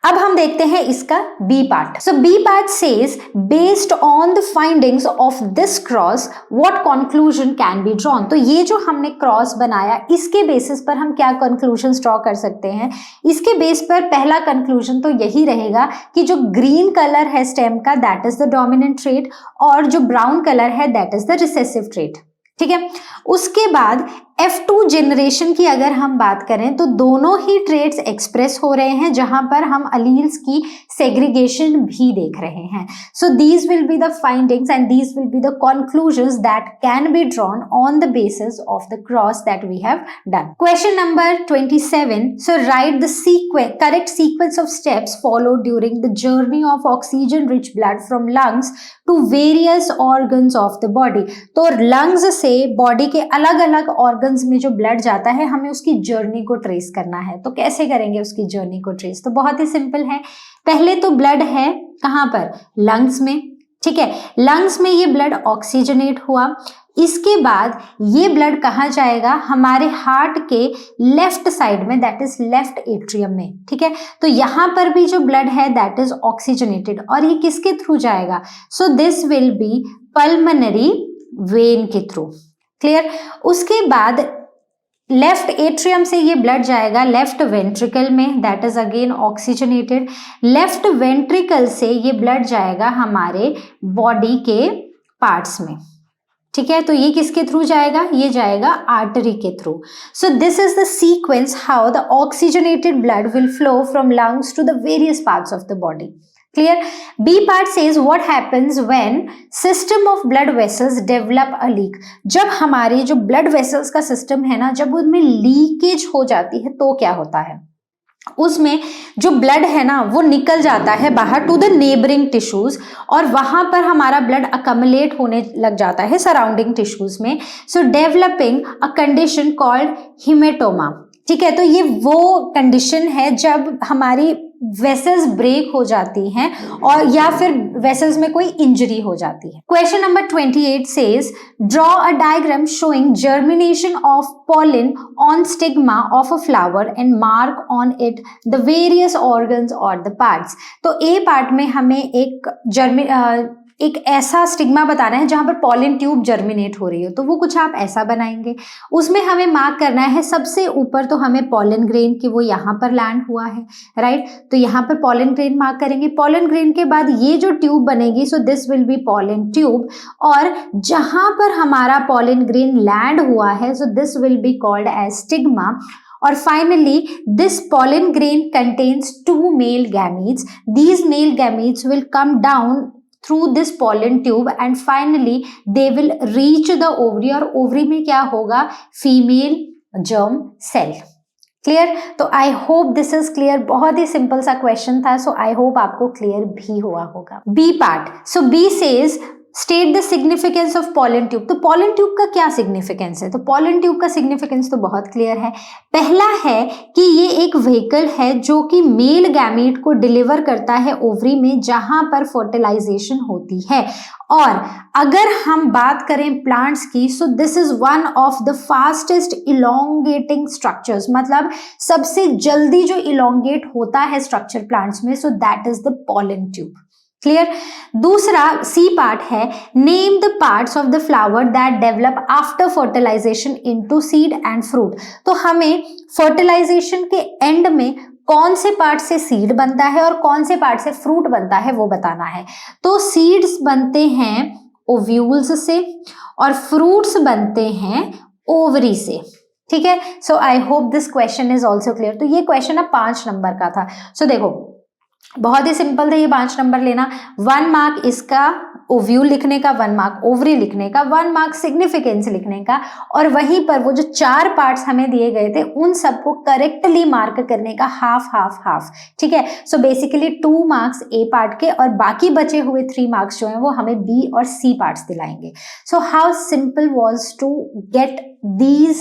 अब हम देखते हैं इसका B part. So B part says based on the findings of this cross what conclusion can be drawn. तो ये जो हमने cross बनाया इसके बेसिस पर हम क्या कंक्लूजन ड्रॉ कर सकते हैं. इसके बेस पर पहला कंक्लूजन तो यही रहेगा कि जो ग्रीन कलर है स्टेम का that is the dominant trait और जो ब्राउन कलर है that is the recessive trait. ठीक है. उसके बाद F2 जनरेशन की अगर हम बात करें तो दोनों ही ट्रेट्स एक्सप्रेस हो रहे हैं जहां पर हम अलील्स की सेग्रीगेशन भी देख रहे हैं. So these will be the findings and these will be the conclusions that can be drawn on the basis of the cross that we have done. Question number 27. So write the correct sequence of steps followed during the journey of oxygen rich blood from lungs to various organs of the body. तो lungs से body के अलग अलग organs में जो blood जाता है हमें उसकी जर्नी को ट्रेस करना है. तो कैसे करेंगे उसकी जर्नी को ट्रेस. तो बहुत ही सिंपल है. पहले तो ब्लड है कहां पर, लंग्स में. ठीक है, लंग्स में ये ब्लड ऑक्सीजनेट हुआ. इसके बाद ये ब्लड कहाँ जाएगा, हमारे हार्ट के लेफ्ट साइड में दैट इज लेफ्ट एट्रियम में. ठीक है, तो यहां पर भी जो ब्लड है दैट इज ऑक्सीजनेटेड और ये किसके थ्रू जाएगा. सो this will B pulmonary vein के थ्रू. क्लियर. उसके बाद लेफ्ट एट्रियम से ये ब्लड जाएगा लेफ्ट वेंट्रिकल में that is again oxygenated. Left ventricle से ये ब्लड जाएगा हमारे बॉडी के पार्ट्स में. ठीक है, तो ये किसके थ्रू जाएगा, ये जाएगा आर्टरी के through. So this is the sequence how the oxygenated blood will flow from lungs to the various parts of the body. Clear. B part says what happens when system of blood vessels develop a leak. जब हमारे जो blood vessels का system है ना, जब उनमें leakage हो जाती है तो क्या होता है, उसमें जो ब्लड है ना वो निकल जाता है बाहर टू द नेबरिंग टिश्यूज और वहां पर हमारा ब्लड अकमलेट होने लग जाता है सराउंडिंग टिश्यूज में. So developing a condition called hematoma. ठीक है, तो ये वो कंडीशन है जब हमारी वेसल्स ब्रेक हो जाती हैं और या फिर वेसल्स में कोई इंजरी हो जाती है. Question number 28 says draw a diagram showing germination of pollen on stigma of a flower and mark on it the various organs or the parts. तो A पार्ट में हमें एक ऐसा स्टिग्मा बताना है जहां पर पॉलिन ट्यूब जर्मिनेट हो रही हो, तो वो कुछ आप ऐसा बनाएंगे. उसमें हमें मार्क करना है सबसे ऊपर तो हमें पॉलिन ग्रेन की वो यहाँ पर लैंड हुआ है, राइट. तो यहाँ पर पॉलिन ग्रेन मार्क करेंगे. पॉलिन ग्रेन के बाद ये जो ट्यूब बनेगी so this will be pollen tube और जहां पर हमारा पॉलिन ग्रेन लैंड हुआ है so this will be called as stigma. और finally this pollen grain contains two male gametes. These male gametes will come down through this pollen tube and finally they will reach the ovary और ovary में क्या होगा, female germ cell. Clear. तो I hope this is clear. बहुत ही simple सा question था, सो I hope आपको clear भी हुआ होगा. B part. So B says state the significance of pollen tube. तो पॉलन ट्यूब का क्या सिग्निफिकेंस है, तो पॉलन ट्यूब का सिग्निफिकेंस तो बहुत क्लियर है. पहला है कि ये एक व्हीकल है जो कि मेल गैमीट को डिलीवर करता है ओवरी में जहां पर फर्टिलाइजेशन होती है. और अगर हम बात करें प्लांट्स की सो this is one of the fastest elongating structures, मतलब सबसे जल्दी जो इलोंगेट होता है स्ट्रक्चर प्लांट्स में, so that is the pollen tube. Clear. दूसरा सी पार्ट है name the parts of the flower that develop after fertilisation into seed and fruit. तो हमें फर्टिलाइजेशन के एंड में कौन से पार्ट से सीड बनता है और कौन से पार्ट से फ्रूट बनता है वो बताना है. तो सीड्स बनते हैं ओव्यूल्स से और फ्रूट्स बनते हैं ओवरी से. ठीक है, so I hope this question is also clear. तो ये क्वेश्चन अब 5 नंबर का था. सो देखो बहुत ही सिंपल था, ये 5 नंबर लेना. 1 मार्क इसका ओव्यूल लिखने का, 1 मार्क ओवरी लिखने का, 1 मार्क सिग्निफिकेंस लिखने का और वहीं पर वो जो 4 पार्ट्स हमें दिए गए थे उन सबको करेक्टली मार्क करने का हाफ हाफ हाफ. ठीक है, सो बेसिकली 2 मार्क्स ए पार्ट के और बाकी बचे हुए 3 मार्क्स जो हैं वो हमें बी और सी पार्ट्स दिलाएंगे. So how simple was to get these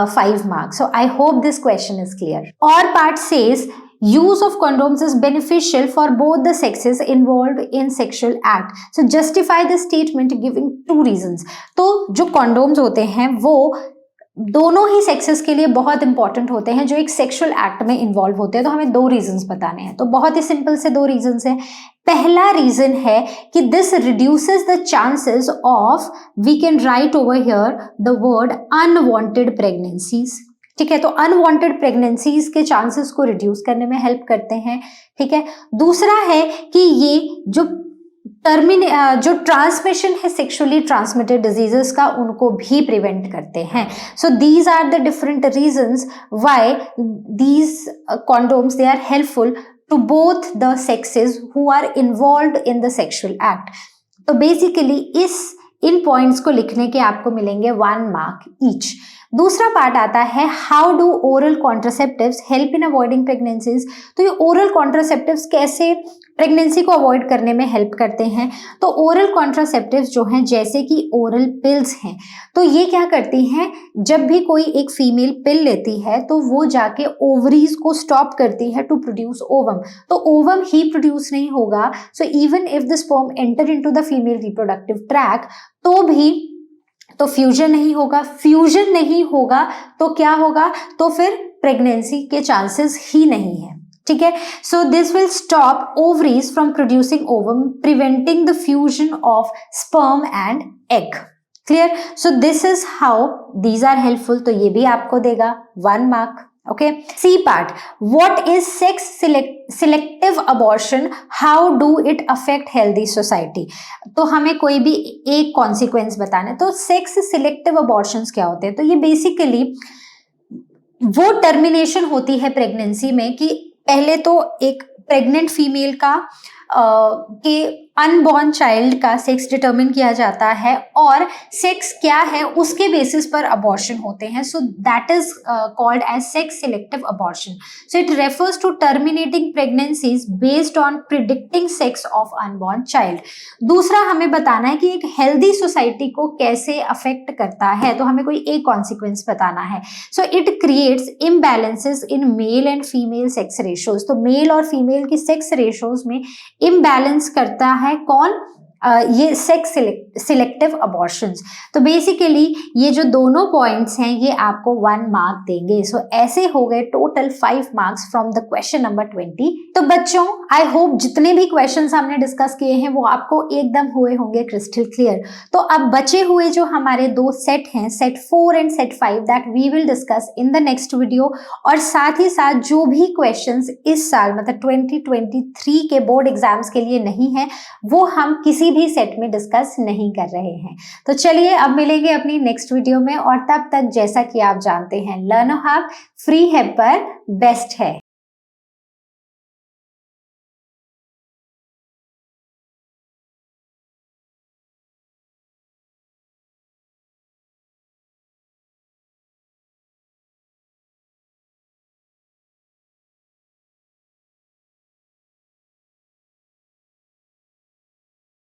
5 marks. So I hope this question is clear. Or part says use of condoms is beneficial for both the sexes involved in sexual act. So justify the statement giving 2 reasons. तो जो condoms होते हैं वो दोनों ही sexes के लिए बहुत important होते हैं जो एक सेक्सुअल एक्ट में इन्वॉल्व होते हैं। तो हमें 2 रीजंस बताने हैं, तो बहुत ही सिंपल से 2 रीजंस हैं। पहला रीजन है कि this reduces the chances of, we can write over here the word unwanted pregnancies. ठीक है, तो अनवांटेड प्रेगनेंसीज के चांसेस को रिड्यूस करने में हेल्प करते हैं। ठीक है, दूसरा है कि ये जो जो ट्रांसमिशन है सेक्सुअली ट्रांसमिटेड डिजीजेस का, उनको भी प्रिवेंट करते हैं। So these are the different reasons why these condoms they are helpful to both the sexes who are involved in the sexual act. तो बेसिकली इन पॉइंट्स को लिखने के आपको मिलेंगे 1 मार्क ईच। दूसरा पार्ट आता है how do oral contraceptives help in avoiding pregnancies. तो ये ओरल कॉन्ट्रासेप्टिव्स कैसे प्रेगनेंसी को अवॉइड करने में हेल्प करते हैं। तो ओरल कॉन्ट्रासेप्टिव्स जो हैं, जैसे कि ओरल पिल्स हैं, तो ये क्या करती हैं, जब भी कोई एक फीमेल पिल लेती है तो वो जाके ओवरीज को स्टॉप करती है टू प्रोड्यूस ओवम। तो ओवम ही प्रोड्यूस नहीं होगा, so even if the sperm enter into the female reproductive tract तो भी तो फ्यूजन नहीं होगा। फ्यूजन नहीं होगा तो क्या होगा, तो फिर प्रेगनेंसी के चांसेस ही नहीं है। ठीक है, so this will stop ovaries from producing ovum, preventing the fusion of sperm and egg. Clear, so this is how these are helpful. तो ये भी आपको देगा 1 mark. Okay, C part, what is sex selective abortion, how do it affect healthy society. तो हमें कोई भी एक कॉन्सिक्वेंस बताना है। तो सेक्स सिलेक्टिव अबॉर्शंस क्या होते हैं, तो ये बेसिकली वो टर्मिनेशन होती है प्रेगनेंसी में कि पहले तो एक प्रेग्नेंट फीमेल का के अनबॉर्न चाइल्ड का सेक्स डिटरमिन किया जाता है और सेक्स क्या है उसके बेसिस पर अबॉर्शन होते हैं। So that is called as sex selective abortion. So it refers to terminating pregnancies based on predicting sex of unborn child. दूसरा हमें बताना है कि एक हेल्दी सोसाइटी को कैसे अफेक्ट करता है, तो हमें कोई एक कॉन्सिक्वेंस बताना है। So it creates imbalances in male and female sex ratios. तो मेल और फीमेल की सेक्स रेशियोज में इम्बैलेंस करता है कौन, ये सेक्स सिलेक्टिव अबॉर्शंस। तो बेसिकली ये जो दोनों पॉइंट्स हैं ये आपको 1 मार्क देंगे। सो ऐसे हो गए total 5 marks from the question number 20। तो बच्चों, आई होप जितने भी क्वेश्चंस हमने डिस्कस किए हैं वो आपको एकदम हुए होंगे क्रिस्टल क्लियर। तो अब बचे हुए जो हमारे 2 सेट हैं, set 4 and set 5, that we will discuss in the next video. और साथ ही साथ जो भी क्वेश्चंस इस साल मतलब 2023 के बोर्ड एग्जाम्स के लिए नहीं है वो हम किसी भी सेट में डिस्कस नहीं कर रहे हैं। तो चलिए अब मिलेंगे अपनी नेक्स्ट वीडियो में, और तब तक जैसा कि आप जानते हैं लर्नो हब फ्री है पर बेस्ट है।